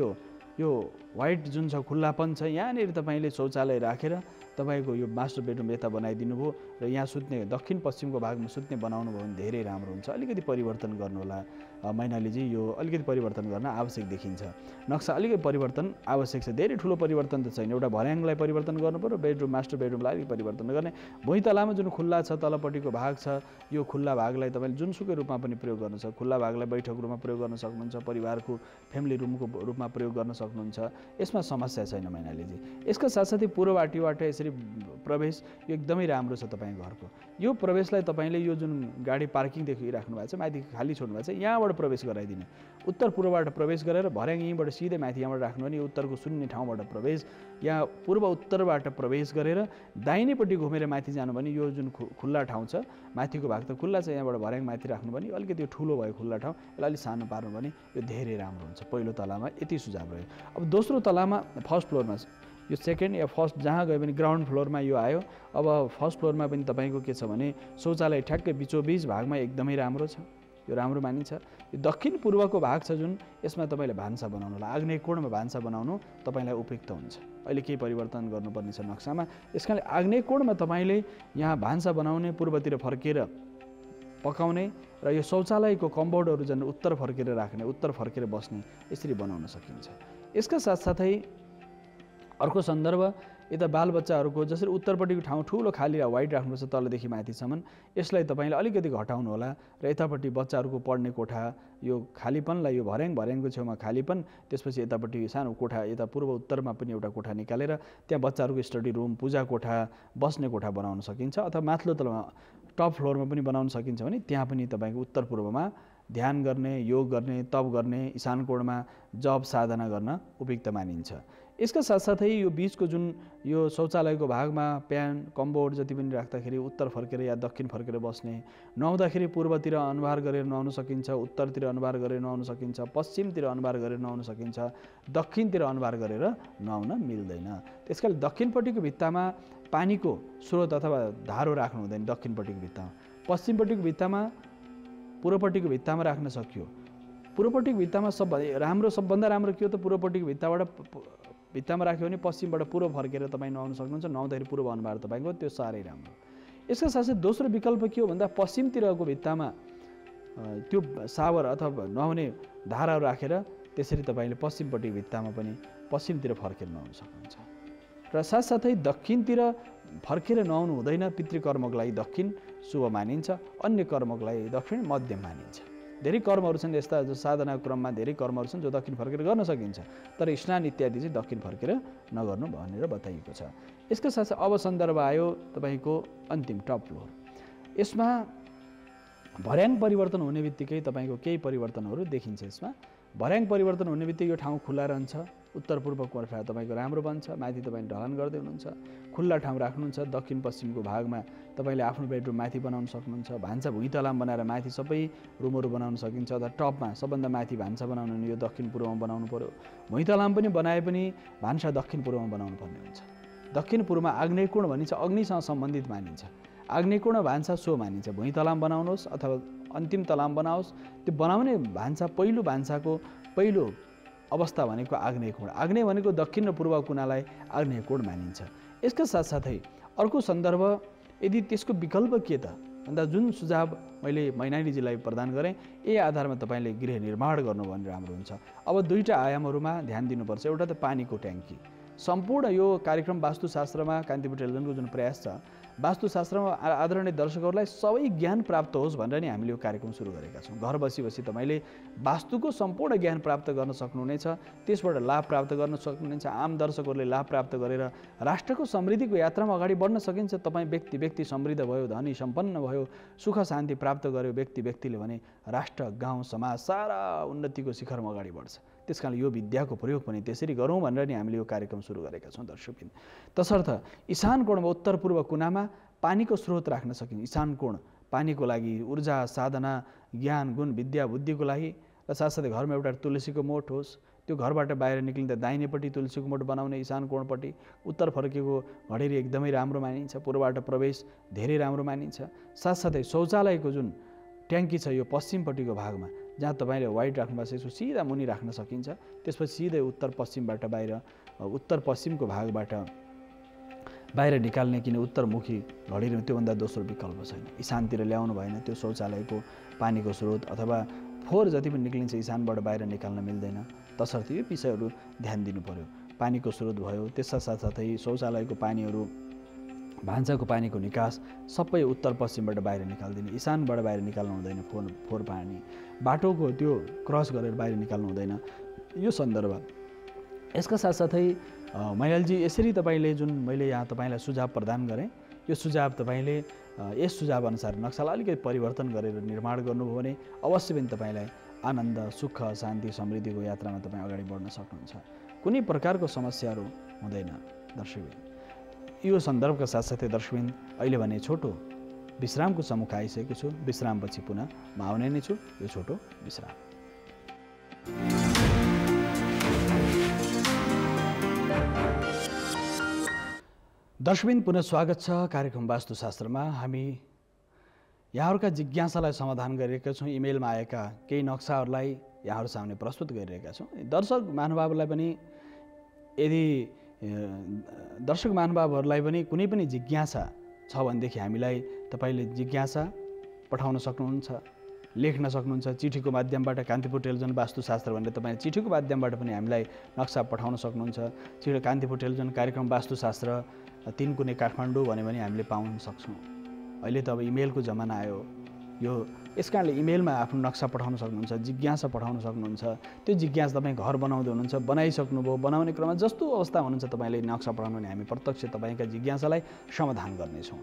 यो व्हाइट जुन छ, खुल्लापन छ, यहाँनिर तपाईँले शौचालय राखेर तपाईँको यो मास्टर बेडरुम यता बनाइदिनु भयो र यहाँ सुत्ने दक्षिण पश्चिमको भागमा सुत्ने बनाउनु भयो भने धेरै राम्रो हुन्छ। अलिकति परिवर्तन गर्नुहोला मैनालीजी, यो अलिकति परिवर्तन गर्न आवश्यक देखिन्छ। नक्सा अलिकति परिवर्तन आवश्यक छ, धेरै ठुलो परिवर्तन त छैन। एउटा भर्याङलाई परिवर्तन गर्नु पर्यो, बेडरुम मास्टर बेडरुमलाई अलिकति परिवर्तन गर्ने। भुइँतलामा जुन खुल्ला छ, तलपट्टिको भाग छ, यो खुल्ला भागलाई तपाईँले जुनसुकै रूपमा पनि प्रयोग गर्न सक्छ। खुल्ला भागलाई बैठक रुममा प्रयोग गर्न सक्नुहुन्छ, परिवारको फ्यामिली रुमको रूपमा प्रयोग गर्न सक्नुहुन्छ, यसमा समस्या छैन मैनालीजी। यसका साथसाथै पूर्वबाटीबाट यसरी प्रवेश यो एकदमै राम्रो छ तपाईँको घरको। यो प्रवेशलाई तपाईँले यो जुन गाडी पार्किङदेखि राख्नु भएको छ, माथि खाली छोड्नु भएको छ, यहाँबाट प्रवेश गराइदिने। उत्तर पूर्वबाट प्रवेश गरेर भर्याङ यहीँबाट सिधै माथि यहाँबाट राख्नु भने यो उत्तरको शून्य ठाउँबाट प्रवेश, यहाँ पूर्व उत्तरबाट प्रवेश गरेर दाहिनेपट्टि घुमेर माथि जानु भने यो जुन खुल्ला ठाउँ छ, माथिको भाग त खुल्ला छ, यहाँबाट भर्याङ माथि राख्नु भने अलिकति यो ठुलो भयो खुल्ला ठाउँ, यसलाई अलिक सानो पार्नु भने यो धेरै राम्रो हुन्छ। पहिलो तलामा यति सुझाव रह्यो। अब दोस्रो तलामा, फर्स्ट फ्लोरमा, यो सेकेन्ड या फर्स्ट जहाँ गयो भने ग्राउन्ड फ्लोरमा यो आयो। अब फर्स्ट फ्लोरमा पनि तपाईँको के छ भने शौचालय ठ्याक्कै बिचोबिच भागमा एकदमै राम्रो छ, यो राम्रो मानिन्छ। यो दक्षिण पूर्वको भाग छ जुन, यसमा तपाईँले भान्सा बनाउनु होला, आग्नेय कोणमा भान्सा बनाउनु तपाईँलाई उपयुक्त हुन्छ। अहिले केही परिवर्तन गर्नुपर्ने छ नक्सामा, यस कारणले आग्नेय कोणमा तपाईँले यहाँ भान्सा बनाउने, पूर्वतिर फर्केर पकाउने र यो शौचालयको कम्पाउन्डहरू झन् उत्तर फर्केर राख्ने, उत्तर फर्केर बस्ने, यसरी बनाउन सकिन्छ। यसका साथसाथै अर्को सन्दर्भ, यता बालबच्चाहरूको जसरी उत्तरपट्टिको ठाउँ ठुलो खाली वाइड राख्नुपर्छ तलदेखि माथिसम्म, यसलाई तपाईँले अलिकति घटाउनु होला र यतापट्टि बच्चाहरूको पढ्ने कोठा, यो खालीपनलाई यो भर्याङको छेउमा खालीपन, त्यसपछि यतापट्टि सानो कोठा, यता पूर्व उत्तरमा पनि एउटा कोठा निकालेर त्यहाँ बच्चाहरूको स्टडी रुम, पूजा कोठा, बस्ने कोठा बनाउन सकिन्छ। अथवा माथिल्लो तलमा टप फ्लोरमा पनि बनाउन सकिन्छ भने त्यहाँ पनि तपाईँको उत्तर पूर्वमा ध्यान गर्ने, योग गर्ने, तप गर्ने, ईशान कोणमा जप साधना गर्न उपयुक्त मानिन्छ। यसका साथसाथै यो बीचको जुन यो शौचालयको भागमा प्यान कम्बोर्ड जति पनि राख्दाखेरि उत्तर फर्केर या दक्षिण फर्केर बस्ने, नुहाउँदाखेरि पूर्वतिर अनुहार गरेर नुहाउन सकिन्छ, उत्तरतिर अनुहार गरेर नुहाउन सकिन्छ, पश्चिमतिर अनुहार गरेर नुहाउन सकिन्छ, दक्षिणतिर अनुहार गरेर नुहाउन मिल्दैन। त्यसकारण दक्षिणपट्टिको भित्तामा पानीको स्रोत अथवा धारो राख्नु हुँदैन। दक्षिणपट्टिको भित्तामा, पश्चिमपट्टिको भित्तामा, पूर्वपट्टिको भित्तामा राख्न सकियो। पूर्वपट्टिको भित्तामा सबभन्दा राम्रो के हो त, पूर्वपट्टिको भित्तामा राख्यो भने पश्चिमबाट पूर्व फर्केर तपाईँ नुहाउन सक्नुहुन्छ। नुहाउँदाखेरि पूर्व अनुहार तपाईँको त्यो साह्रै राम्रो। यसका साथै दोस्रो विकल्प के हो भन्दा पश्चिमतिरको भित्तामा त्यो सावर अथवा नुहाउने धाराहरू राखेर त्यसरी तपाईँले पश्चिमपट्टिको भित्तामा पनि पश्चिमतिर फर्केर नुहाउन सक्नुहुन्छ। र साथसाथै दक्षिणतिर फर्केर नुहाउनु हुँदैन। पितृकर्मको लागि दक्षिण शुभ मानिन्छ, अन्य कर्मको लागि दक्षिण मध्यम मानिन्छ। धेरै कर्महरू छन् यस्ता जो साधनाको क्रममा धेरै कर्महरू छन् जो दक्षिण फर्केर गर्न सकिन्छ, तर स्नान इत्यादि चाहिँ दक्षिण फर्केर नगर्नु भनेर बताइएको छ। यसका साथै अब सन्दर्भ आयो तपाईँको अन्तिम टप फ्लोर। यसमा भर्याङ परिवर्तन हुने बित्तिकै तपाईँको केही परिवर्तनहरू देखिन्छ। यसमा भर्याङ परिवर्तन हुने बित्तिकै यो ठाउँ खुल्ला रहन्छ, उत्तर पूर्व कोर्फा तपाईँको राम्रो बन्छ, माथि तपाईँ ढलान गर्दै हुनुहुन्छ, खुल्ला ठाउँ राख्नुहुन्छ। दक्षिण पश्चिमको भागमा तपाईँले आफ्नो बेडरुम माथि बनाउन सक्नुहुन्छ। भान्सा भुइँतलाम बनाएर माथि सबै रुमहरू बनाउन सकिन्छ, अथवा टपमा सबभन्दा माथि भान्सा बनाउनु भने यो दक्षिण पूर्वमा बनाउनु पर्यो। भुइँतलाम पनि बनाए पनि भान्सा दक्षिण पूर्वमा बनाउनु पर्ने हुन्छ। दक्षिण पूर्वमा आग्नेयकोण भनिन्छ, अग्निसँग सम्बन्धित मानिन्छ। आग्नेयकोण भान्सा सो मानिन्छ। भुइँतलाम बनाउनुहोस् अथवा अन्तिम तलाम बनाओस्, त्यो बनाउने भान्सा पहिलो भान्साको पहिलो अवस्था भनेको आग्नेयकोण। आग्नेय भनेको दक्षिण र पूर्व कुनालाई आग्नेयकोण मानिन्छ। यसका साथसाथै अर्को सन्दर्भ, यदि त्यसको विकल्प के त भन्दा जुन सुझाव मैले मैनालीजीलाई प्रदान गरेँ यही आधारमा तपाईँले गृह निर्माण गर्नु भने राम्रो हुन्छ। अब दुईवटा आयामहरूमा ध्यान दिनुपर्छ। एउटा त पानीको ट्याङ्की। सम्पूर्ण यो कार्यक्रम वास्तुशास्त्रमा कान्तिपुर टेलिभिजनको जुन प्रयास छ, वास्तुशास्त्रमा आदरणीय दर्शकहरूलाई सबै ज्ञान प्राप्त होस् भनेर नि हामीले यो कार्यक्रम सुरु गरेका छौँ। घर बसी बसी तपाईँले वास्तुको सम्पूर्ण ज्ञान प्राप्त गर्न सक्नुहुनेछ, त्यसबाट लाभ प्राप्त गर्न सक्नुहुनेछ। आम दर्शकहरूले लाभ प्राप्त गरेर राष्ट्रको समृद्धिको यात्रामा अगाडि बढ्न सकिन्छ। तपाईँ व्यक्ति समृद्ध भयो, धनी सम्पन्न भयो, सुख शान्ति प्राप्त गर्यो व्यक्तिले भने राष्ट्र, गाउँ, समाज सारा उन्नतिको शिखरमा अगाडि बढ्छ। त्यसकारण यो विद्याको प्रयोग पनि त्यसरी गरौँ भनेर नि हामीले यो कार्यक्रम सुरु गरेका छौँ दर्शकबिन। तसर्थ इशान कोणमा उत्तर पूर्व कुनामा पानीको स्रोत राख्न सकिन्छ। इशान कोण पानीको लागि, ऊर्जा, साधना, ज्ञान, गुण, विद्या, बुद्धिको लागि। र साथसाथै घरमा एउटा तुलसीको मोठ होस्। त्यो घरबाट बाहिर निक्लिँदा दाहिनेपट्टि तुलसीको मोठ बनाउने, इशान कोणपट्टि। उत्तर फर्केको घडेरी एकदमै राम्रो मानिन्छ। पूर्वबाट प्रवेश धेरै राम्रो मानिन्छ। साथसाथै शौचालयको जुन ट्याङ्की छ यो पश्चिमपट्टिको भागमा, जहाँ तपाईँले वाइड राख्नु भएको छ यसो सिधा मुनि राख्न सकिन्छ। त्यसपछि सिधै उत्तर पश्चिमको भागबाट बाहिर निकाल्ने, किन उत्तरमुखी घडेरी त्योभन्दा दोस्रो विकल्प छैन। इशानतिर ल्याउनु भएन। त्यो शौचालयको पानीको स्रोत अथवा फोहोर जति पनि निक्लिन्छ इशानबाट बाहिर निकाल्न मिल्दैन। तसर्थ यो विषयहरू ध्यान दिनु पर्यो। पानीको स्रोत भयो, त्यसका साथसाथै शौचालयको पानीहरू, भान्साको पानीको निकास सबै उत्तर पश्चिमबाट बाहिर निकाल्दिने, इशानबाट बाहिर निकाल्नु हुँदैन। फोहोर पानी बाटोको त्यो क्रस गरेर बाहिर निकाल्नु हुँदैन। यो सन्दर्भ। यसका साथसाथै मैनालजी यसरी तपाईँले जुन मैले यहाँ तपाईँलाई सुझाव प्रदान गरेँ, यो सुझाव तपाईँले यस सुझाव अनुसार नक्सालाई अलिकति परिवर्तन गरेर निर्माण गर्नुभयो भने अवश्य पनि तपाईँलाई आनन्द, सुख, शान्ति, समृद्धिको यात्रामा तपाईँ अगाडि बढ्न सक्नुहुन्छ। कुनै प्रकारको समस्याहरू हुँदैन दर्शकबिन। यो सन्दर्भका साथसाथै दर्शकबिन अहिले भने छोटो विश्रामको सम्मुख आइसकेको छु। विश्रामपछि पुनः म आउने नै छु। यो छोटो विश्राम। दर्शकबिन पुनः स्वागत छ कार्यक्रम वास्तुशास्त्रमा। हामी यहाँहरूका जिज्ञासालाई समाधान गरिरहेका छौँ। इमेलमा आएका केही नक्साहरूलाई यहाँहरू सामने प्रस्तुत गरिरहेका छौँ। दर्शक महानुभावहरूलाई पनि यदि दर्शक महानुभावहरूलाई पनि कुनै पनि जिज्ञासा छ भनेदेखि हामीलाई तपाईँले जिज्ञासा पठाउन सक्नुहुन्छ, लेख्न सक्नुहुन्छ। चिठीको माध्यमबाट कान्तिपुर टेलिभिजन वास्तुशास्त्र भनेर तपाईँ चिठीको माध्यमबाट पनि हामीलाई नक्सा पठाउन सक्नुहुन्छ। कान्तिपुर टेलिभिजन कार्यक्रम वास्तुशास्त्र 3 कुने काठमाडौँ भन्यो भने हामीले पाउन सक्छौँ। अहिले त अब इमेलको जमाना आयो। यस कारणले इमेलमा आफ्नो नक्सा पठाउन सक्नुहुन्छ, जिज्ञासा पठाउन सक्नुहुन्छ। त्यो जिज्ञासा तपाईँ घर बनाउँदै हुनुहुन्छ, बनाइसक्नुभयो, बनाउने क्रममा जस्तो अवस्था हुनुहुन्छ तपाईँले नक्सा पठाउनु भने हामी प्रत्यक्ष तपाईँका जिज्ञासालाई समाधान गर्नेछौँ।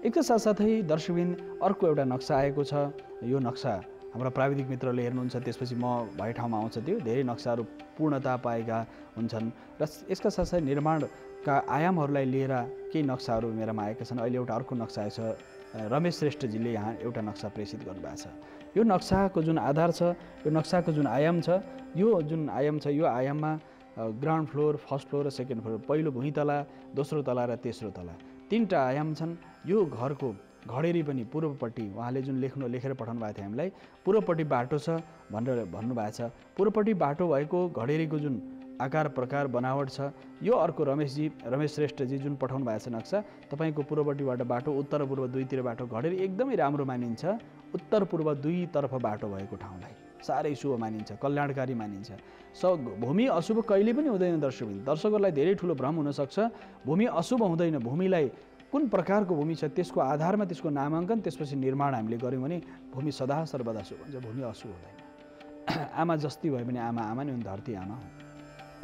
यसका साथसाथै दर्शकबिन अर्को एउटा नक्सा आएको छ। यो नक्सा हाम्रा प्राविधिक मित्रले हेर्नुहुन्छ, त्यसपछि म भए ठाउँमा आउँछ त्यो धेरै नक्साहरू पूर्णता पाएका हुन्छन् र यसका साथसाथै निर्माणका आयामहरूलाई लिएर केही नक्साहरू मेरामा आएका छन्। अहिले एउटा अर्को नक्सा आएछ, रमेश श्रेष्ठजीले यहाँ एउटा नक्सा प्रेषित गर्नुभएको छ। यो नक्साको जुन आधार छ, यो नक्साको जुन आयाम छ, यो जुन आयाम छ, यो आयाममा ग्राउन्ड फ्लोर, फर्स्ट फ्लोर र सेकेन्ड फ्लोर, पहिलो भुइँ तला, दोस्रो तला र तेस्रो तला, तीनटा आयाम छन्। यो घरको घडेरी पनि पूर्वपट्टि उहाँले जुन लेखेर पठाउनु भएको थियो हामीलाई, पूर्वपट्टि बाटो छ भनेर भन्नुभएको छ। पूर्वपट्टि बाटो भएको घडेरीको जुन आकार प्रकार बनावट छ, यो अर्को रमेश श्रेष्ठजी जुन पठाउनु भएको छ नक्सा, तपाईँको पूर्वपट्टिबाट बाटो, उत्तर पूर्व दुईतिर बाटो, घडेरी एकदमै राम्रो मानिन्छ। उत्तर पूर्व दुईतर्फ बाटो भएको ठाउँलाई साह्रै शुभ मानिन्छ, कल्याणकारी मानिन्छ। भूमि अशुभ कहिले पनि हुँदैन दर्शकहरूलाई धेरै ठुलो भ्रम हुनसक्छ। भूमि अशुभ हुँदैन, भूमिलाई कुन प्रकारको भूमि छ त्यसको आधारमा त्यसको नामाङ्कन, त्यसपछि निर्माण हामीले गऱ्यौँ भने भूमि सदा सर्वदा शुभ हुन्छ, भूमि अशुभ हुँदैन। आमा जस्ती भयो भने आमा नै हुन्, धरती आमा हो।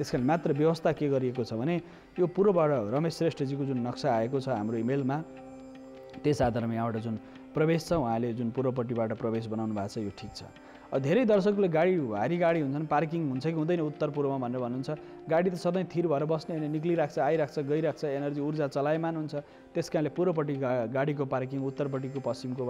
त्यस कारण मात्र व्यवस्था के गरिएको छ भने यो पूर्वबाट रमेश श्रेष्ठजीको जुन नक्सा आएको छ हाम्रो इमेलमा, त्यस आधारमा यहाँबाट जुन प्रवेश छ, उहाँले जुन पूर्वपट्टिबाट प्रवेश बनाउनु भएको छ, यो ठिक छ। धेरै दर्शकले भारी गाडी हुन्छन्, पार्किङ हुन्छ कि हुँदैन उत्तर पूर्वमा भनेर भन्नुहुन्छ। गाडी त सधैँ थिर भएर बस्ने होइन, निक्लिरहेको छ, आइरहेको छ, गइरहेको छ, एनर्जी ऊर्जा चलायमान हुन्छ। त्यस कारणले पूर्वपट्टि गाडीको पार्किङ, उत्तरपट्टिको पश्चिमको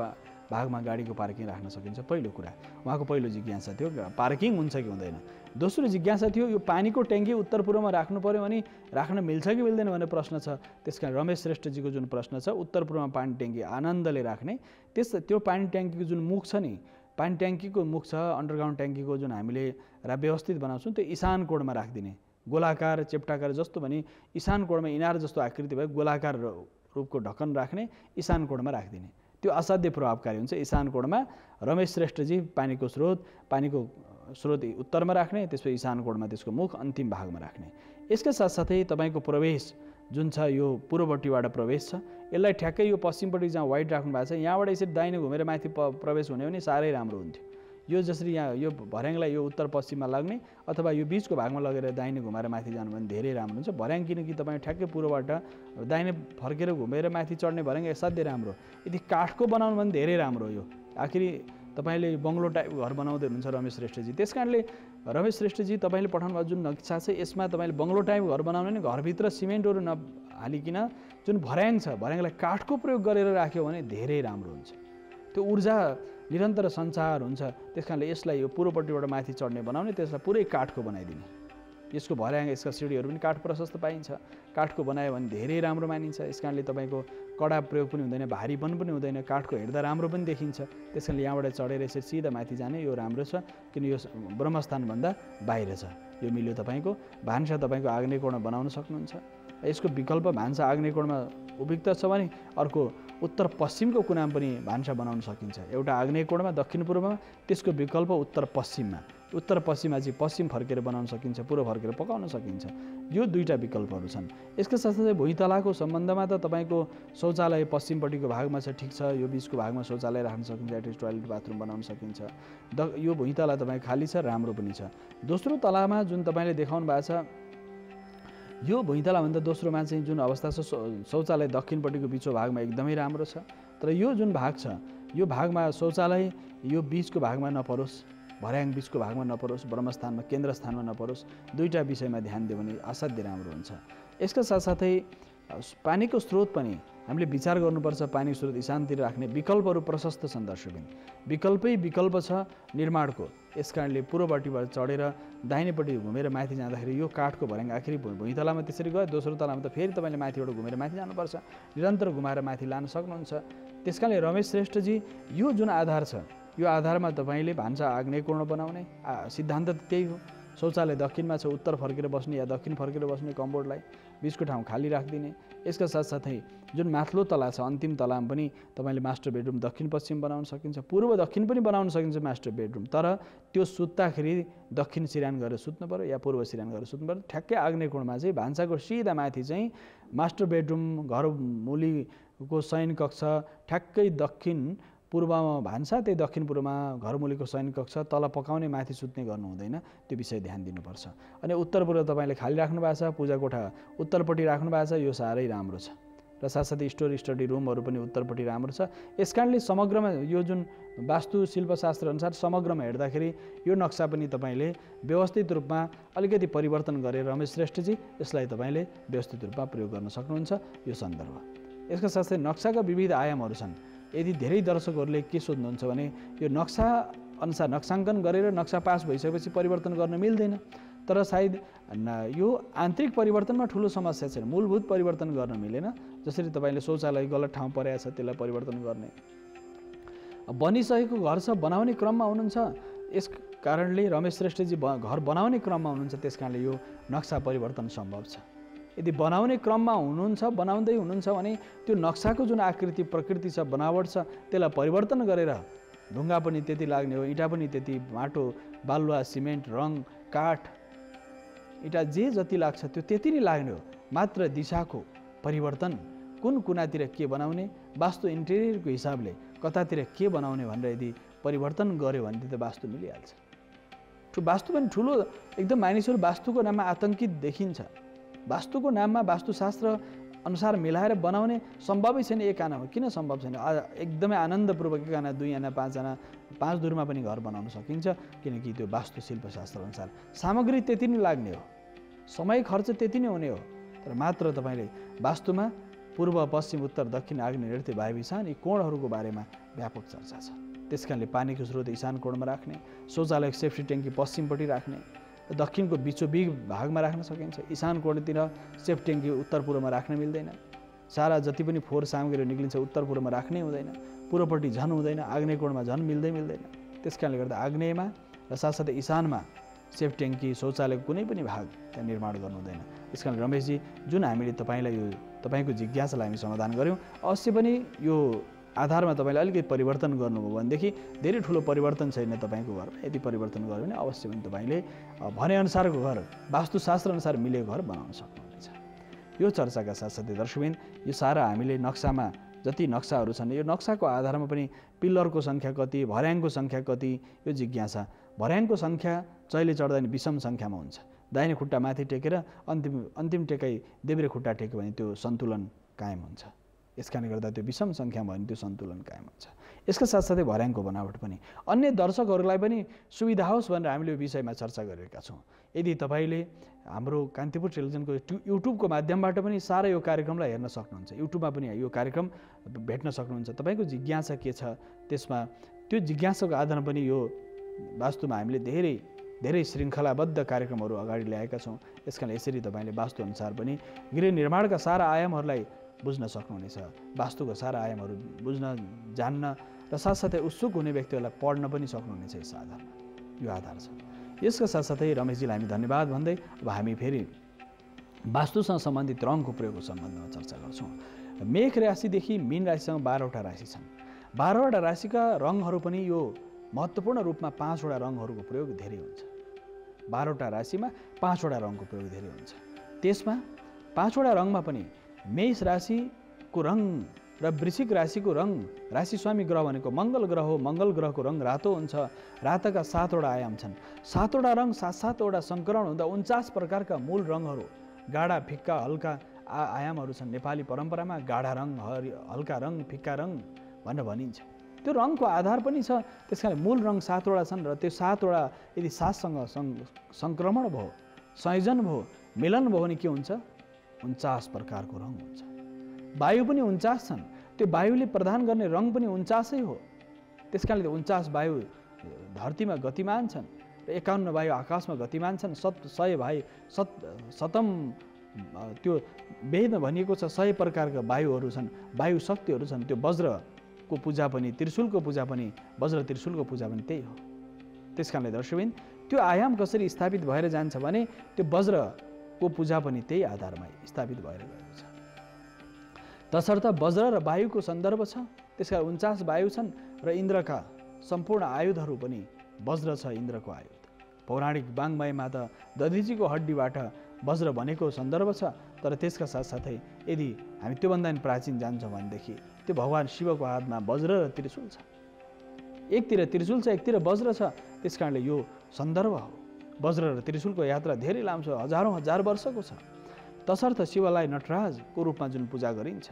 भागमा गाडीको पार्किङ राख्न सकिन्छ। पहिलो कुरा उहाँको पहिलो जिज्ञासा थियो, पार्किङ हुन्छ कि हुँदैन। दोस्रो जिज्ञासा थियो, यो पानीको ट्याङ्की उत्तर पूर्वमा राख्नु पर्यो भने राख्न मिल्छ कि मिल्दैन भन्ने प्रश्न छ। त्यस कारण रमेश श्रेष्ठजीको जुन प्रश्न छ, उत्तर पूर्वमा पानी ट्याङ्की आनन्दले राख्ने, त्यो पानी ट्याङ्कीको जुन मुख छ नि, पानी ट्याङ्कीको मुख छ, अन्डरग्राउन्ड ट्याङ्कीको जुन हामीले व्यवस्थित बनाउँछौँ, त्यो ईशान कोणमा राखिदिने, गोलाकार चेप्टाकार जस्तो भने ईशान कोणमा इनार जस्तो आकृति भएको गोलाकार रूपको ढक्कन राख्ने, ईशान कोणमा राखिदिने, त्यो असाध्य प्रभावकारी हुन्छ। ईशान कोणमा रमेश श्रेष्ठजी पानीको स्रोत उत्तरमा राख्ने, त्यसपछि ईशान कोणमा त्यसको मुख अन्तिम भागमा राख्ने। यसका साथसाथै तपाईँको प्रवेश जुन छ यो पूर्वपट्टिबाट प्रवेश छ, यसलाई ठ्याक्कै यो पश्चिमपट्टि जहाँ वाइड राख्नु भएको छ, यहाँबाट यसरी दाहिने घुमेर माथि प्रवेश हुने भने साह्रै राम्रो हुन्थ्यो। यो जसरी यहाँ यो भर्याङलाई यो उत्तर पश्चिममा लाग्ने अथवा यो बिचको भागमा लगेर दाहिने घुमाएर माथि जानु भने धेरै राम्रो हुन्छ। भर्याङ किनकि तपाईँ ठ्याक्कै पूर्वबाट दाहिने फर्केर घुमेर माथि चढ्ने भर्याङ असाध्य राम्रो। यदि काठको बनाउनु भने धेरै राम्रो। यो आखिरी तपाईँले बङ्गलो टाइप घर बनाउँदै हुनुहुन्छ रमेश श्रेष्ठजी, त्यस कारणले रमेश श्रेष्ठजी तपाईँले पठाउनु भएको जुन नक्सा छ, यसमा तपाईँले बङ्गलो टाइप घर बनाउनु भने घरभित्र सिमेन्टहरू नहालिकन जुन भर्याङ छ, भर्याङलाई काठको प्रयोग गरेर राख्यो भने धेरै राम्रो हुन्छ। त्यो ऊर्जा निरन्तर सञ्चार हुन्छ। त्यस कारणले यसलाई यो पूर्वपट्टिबाट माथि चढ्ने बनाउने, त्यसलाई पुरै काठको बनाइदिने। यसको भर्याङ, यसका सिँढीहरू पनि काठ प्रशस्त पाइन्छ। काठको बनायो भने धेरै राम्रो मानिन्छ। यस कारणले तपाईँको कडा प्रयोग पनि हुँदैन, भारीपन पनि हुँदैन, काठको हेर्दा राम्रो पनि देखिन्छ। त्यस कारणले यहाँबाट चढेर यसरी सिधा माथि जाने यो राम्रो छ, किन यो ब्रह्मस्थानभन्दा बाहिर छ। यो मिल्यो। तपाईँको भान्सा तपाईँको आग्नेय कोणमा बनाउन सक्नुहुन्छ। यसको विकल्प भान्सा आग्नेय कोणमा उपयुक्त छ भने अर्को उत्तर पश्चिमको कुनामा पनि भान्सा बनाउन सकिन्छ। एउटा आग्नेय कोणमा दक्षिण पूर्वमा, त्यसको विकल्प उत्तर पश्चिममा। उत्तर पश्चिममा चाहिँ पश्चिम फर्केर बनाउन सकिन्छ, पूर्व फर्केर पकाउन सकिन्छ। यो दुईवटा विकल्पहरू छन्। यसका साथसाथै भुइँतलाको सम्बन्धमा त तपाईँको शौचालय पश्चिमपट्टिको भागमा छ, ठिक छ। यो बिचको भागमा शौचालय राख्न सकिन्छ, एटेच टोयलेट बाथरुम बनाउन सकिन्छ। यो भुइँतला तपाईँ खाली छ, राम्रो पनि छ। दोस्रो तलामा जुन तपाईँले देखाउनु भएको छ, यो भुइँतलाभन्दा दोस्रोमा चाहिँ जुन अवस्था छ, शौचालय दक्षिणपट्टिको बिचको भागमा एकदमै राम्रो छ। तर यो जुन भाग छ, यो भागमा शौचालय यो बिचको भागमा नपरोस्, भर्याङ बिचको भागमा नपरोस्, ब्रह्मस्थानमा केन्द्र स्थानमा नपरोस्। दुईवटा विषयमा ध्यान दियो भने असाध्य राम्रो हुन्छ। यसका साथसाथै पानीको स्रोत पनि हामीले विचार गर्नुपर्छ। पानी स्रोत ईशानतिर राख्ने विकल्पहरू प्रशस्त छन् दर्शकबिन, विकल्पै विकल्प छ निर्माणको। यस कारणले पूर्वपट्टिबाट चढेर दाहिनेपट्टि घुमेर माथि जाँदाखेरि यो काठको भर्याङ आखिरी भुइँतलामा त्यसरी गयो, दोस्रो तलामा त फेरि तपाईँले माथिबाट घुमेर माथि जानुपर्छ, निरन्तर घुमाएर माथि लान सक्नुहुन्छ। त्यस कारणले रमेश श्रेष्ठजी यो जुन आधार छ, यो आधारमा तपाईँले भान्सा आग्नेय कोण बनाउने सिद्धान्त त त्यही हो। शौचालय दक्षिणमा छ, उत्तर फर्केर बस्ने या दक्षिण फर्केर बस्ने कम्बोर्डलाई बिचको ठाउँ खाली राखिदिने। यसका साथसाथै जुन माथिल्लो तला छ, अन्तिम तलामा पनि तपाईँले मास्टर बेडरुम दक्षिण पश्चिम बनाउन सकिन्छ, पूर्व दक्षिण पनि बनाउन सकिन्छ मास्टर बेडरुम। तर त्यो सुत्दाखेरि दक्षिण सिरान गरेर सुत्नु पऱ्यो या पूर्व सिरान गरेर सुत्नु पऱ्यो। ठ्याक्कै आग्नेय कोणमा चाहिँ भान्साको सिधा माथि चाहिँ मास्टर बेडरुम, घर मुलीको शयन कक्ष, ठ्याक्कै दक्षिण पूर्वमा भान्सा, त्यही दक्षिण पूर्वमा घरमुलीको शयन कक्ष, तल पकाउने माथि सुत्ने गर्नु हुँदैन। त्यो विषय ध्यान दिनुपर्छ। अनि उत्तर पूर्व तपाईँले खाली राख्नु भएको छ, पूजा कोठा उत्तरपट्टि राख्नु भएको छ, यो साह्रै राम्रो छ। र साथसाथै स्टोर स्टडी रुमहरू पनि उत्तरपट्टि राम्रो छ। यस कारणले समग्रमा यो जुन वास्तु शिल्पशास्त्र अनुसार समग्रमा हेर्दाखेरि यो नक्सा पनि तपाईँले व्यवस्थित रूपमा अलिकति परिवर्तन गरेर रमेश श्रेष्ठजी यसलाई तपाईँले व्यवस्थित रूपमा प्रयोग गर्न सक्नुहुन्छ यो सन्दर्भ। यसका साथै नक्साका विविध आयामहरू छन्। यदि धेरै दर्शकहरूले के सोध्नुहुन्छ भने यो नक्सा अनुसार नक्साङ्कन गरेर नक्सा पास भइसकेपछि परिवर्तन गर्न मिल्दैन, तर सायद यो आन्तरिक परिवर्तनमा ठुलो समस्या छैन, मूलभूत परिवर्तन गर्न मिलेन। जसरी तपाईँले शौचालय गलत ठाउँ परेको छ त्यसलाई परिवर्तन गर्ने, बनिसकेको घर छ बनाउने क्रममा हुनुहुन्छ, यस कारणले रमेश श्रेष्ठजी घर बनाउने क्रममा हुनुहुन्छ, त्यस कारणले यो नक्सा परिवर्तन सम्भव छ। यदि बनाउने क्रममा हुनुहुन्छ बनाउँदै हुनुहुन्छ भने त्यो नक्साको जुन आकृति प्रकृति छ बनावट छ त्यसलाई परिवर्तन गरेर ढुङ्गा पनि त्यति लाग्ने हो, इँटा पनि त्यति, माटो बालुवा सिमेन्ट रङ काठ इँटा जे जति लाग्छ त्यो त्यति नै लाग्ने हो। मात्र दिशाको परिवर्तन, कुन कुनातिर के बनाउने, वास्तु इन्टेरियरको हिसाबले कतातिर के बनाउने भनेर यदि परिवर्तन गर्यो भने त वास्तु मिलिहाल्छ। वास्तु पनि ठुलो एकदम मानिसहरू वास्तुको नाममा आतङ्कित देखिन्छ। वास्तुको नाममा वास्तुशास्त्र अनुसार मिलाएर बनाउने सम्भवै छैन। एक आनामा किन सम्भव छैन? एकदमै आनन्दपूर्वक एक आना दुई आना पाँच आना पाँच दूरमा पनि घर बनाउन सकिन्छ, किनकि त्यो वास्तुशिल्पशास्त्र अनुसार सामग्री त्यति नै लाग्ने हो, समय खर्च त्यति नै हुने हो। तर मात्र तपाईँले वास्तुमा पूर्व पश्चिम उत्तर दक्षिण आग्नेय नैऋत्य वायव्य ईशान यी कोणहरूको बारेमा व्यापक चर्चा छ। त्यस कारणले पानीको स्रोत ईशान कोणमा राख्ने, शौचालयको सेफ्टी ट्याङ्की पश्चिमपट्टि राख्ने, दक्षिणको बिचोबिच भागमा राख्न सकिन्छ। ईशान कोणतिर सेफ्टी ट्याङ्की उत्तर पूर्वमा राख्न मिल्दैन। सारा जति पनि फोहोर सामग्रीहरू निक्लिन्छ उत्तर पूर्वमा राख्नै हुँदैन, पूर्वपट्टि झन् हुँदैन, आग्नेय कोणमा झन् मिल्दैन। त्यस कारणले गर्दा आग्नेयमा र साथसाथै ईशानमा सेफ्टी ट्याङ्की शौचालयको कुनै पनि भाग त्यहाँ निर्माण गर्नु हुँदैन। त्यस कारण रमेशजी जुन हामीले तपाईँलाई यो तपाईँको जिज्ञासालाई हामी समाधान गऱ्यौँ, अवश्य पनि यो आधारमा तपाईँले अलिकति परिवर्तन गर्नुभयो भनेदेखि धेरै ठुलो परिवर्तन छैन तपाईँको घरमा। यदि परिवर्तन गर्यो भने अवश्य पनि तपाईँले भनेअनुसारको घर वास्तुशास्त्र अनुसार मिलेको घर बनाउन सक्नुहुनेछ। यो चर्चाका साथसाथै दर्शकबिन यो सारा हामीले नक्सामा जति नक्साहरू छन् यो नक्साको आधारमा पनि पिल्लरको सङ्ख्या कति, भर्याङको सङ्ख्या कति, यो जिज्ञासा। भर्याङको सङ्ख्या चहिले चढ्दा नि विषम सङ्ख्यामा हुन्छ। दाहिने खुट्टा माथि टेकेर अन्तिम टेकाइ देब्रे खुट्टा टेक्यो भने त्यो सन्तुलन कायम हुन्छ। यस कारणले गर्दा त्यो विषम सङ्ख्यामा भने त्यो सन्तुलन कायम हुन्छ। यसका साथसाथै भर्याङको बनावट पनि अन्य दर्शकहरूलाई पनि सुविधा होस् भनेर हामीले यो विषयमा चर्चा गरेका छौँ। यदि तपाईँले हाम्रो कान्तिपुर टेलिभिजनको युट्युबको माध्यमबाट पनि सारा यो कार्यक्रमलाई हेर्न सक्नुहुन्छ, युट्युबमा पनि यो कार्यक्रम भेट्न सक्नुहुन्छ। तपाईँको जिज्ञासा के छ त्यसमा त्यो जिज्ञासाको आधारमा पनि यो वास्तुमा हामीले धेरै श्रृङ्खलाबद्ध कार्यक्रमहरू अगाडि ल्याएका छौँ। यसकारण यसरी तपाईँले वास्तुअनुसार पनि गृह निर्माणका सारा आयामहरूलाई बुझ्न सक्नुहुनेछ, वास्तुको सारा आयामहरू बुझ्न जान्न र साथसाथै उत्सुक हुने व्यक्तिहरूलाई पढ्न पनि सक्नुहुनेछ। यस आधारमा यो आधार छ। यसका साथसाथै रमेशजीलाई हामी धन्यवाद भन्दै अब हामी फेरि वास्तुसँग सम्बन्धित रङको प्रयोगको सम्बन्धमा चर्चा गर्छौँ। मेष राशिदेखि मीन राशिसँग 12वटा राशि छन्। 12वटा राशिका रङहरू पनि यो महत्त्वपूर्ण रूपमा 5वटा रङहरूको प्रयोग धेरै हुन्छ। 12वटा राशिमा 5वटा रङको प्रयोग धेरै हुन्छ। त्यसमा 5वटा रङमा पनि मेष राशिको रङ र वृश्चिक राशिको रङ, राशि स्वामी ग्रह भनेको मङ्गल ग्रह हो, मङ्गल ग्रहको रङ रातो हुन्छ। रातका 7वटा आयाम छन्। 7वटा रङ 7-7वटा सङ्करण हुँदा 49 प्रकारका मूल रङहरू, गाढा फिक्का हल्का आयामहरू छन्। नेपाली परम्परामा गाढा रङ, हल्का रङ, फिक्का रङ भनेर भनिन्छ। त्यो रङको आधार पनि छ। त्यस कारण मूल रङ 7वटा छन् र त्यो 7वटा यदि 7सँग सङ्क्रमण भयो, संयोजन भयो, मिलन भयो भने के हुन्छ? 49 प्रकारको रङ हुन्छ। वायु पनि 49 छन्। त्यो वायुले प्रदान गर्ने रङ पनि 49 हो। त्यस कारणले 49 वायु धरतीमा गतिमान छन् र 51 वायु आकाशमा गतिमान छन्। 100 शतम त्यो वेदमा भनिएको छ 100 प्रकारका वायुहरू छन्, वायु शक्तिहरू छन्। त्यो वज्रको पूजा पनि, त्रिशूलको पूजा पनि, वज्र त्रिशूलको पूजा पनि त्यही हो। त्यस कारणले दर्शकबिन त्यो आयाम कसरी स्थापित भएर जान्छ भने त्यो वज्रको पूजा पनि त्यही आधारमा स्थापित भएर गएको छ। तसर्थ वज्र र वायुको सन्दर्भ छ। त्यसकारण 49 वायु छन् र इन्द्रका सम्पूर्ण आयुधहरू पनि वज्र छ, इन्द्रको आयुध। पौराणिक वाङ्मयमा त दधिचीको हड्डीबाट वज्र बनेको सन्दर्भ छ। तर त्यसका साथसाथै यदि हामी त्योभन्दा पनि प्राचीन जान्छौँ भनेदेखि त्यो भगवान् शिवको हातमा वज्र र त्रिशूल छ। एकतिर त्रिशूल छ, एकतिर वज्र छ। त्यस कारणले यो सन्दर्भ हो। वज्र र त्रिशूलको यात्रा धेरै लामो छ, हजारौँ हजार वर्षको छ। तसर्थ शिवलाई नटराजको रूपमा जुन पूजा गरिन्छ।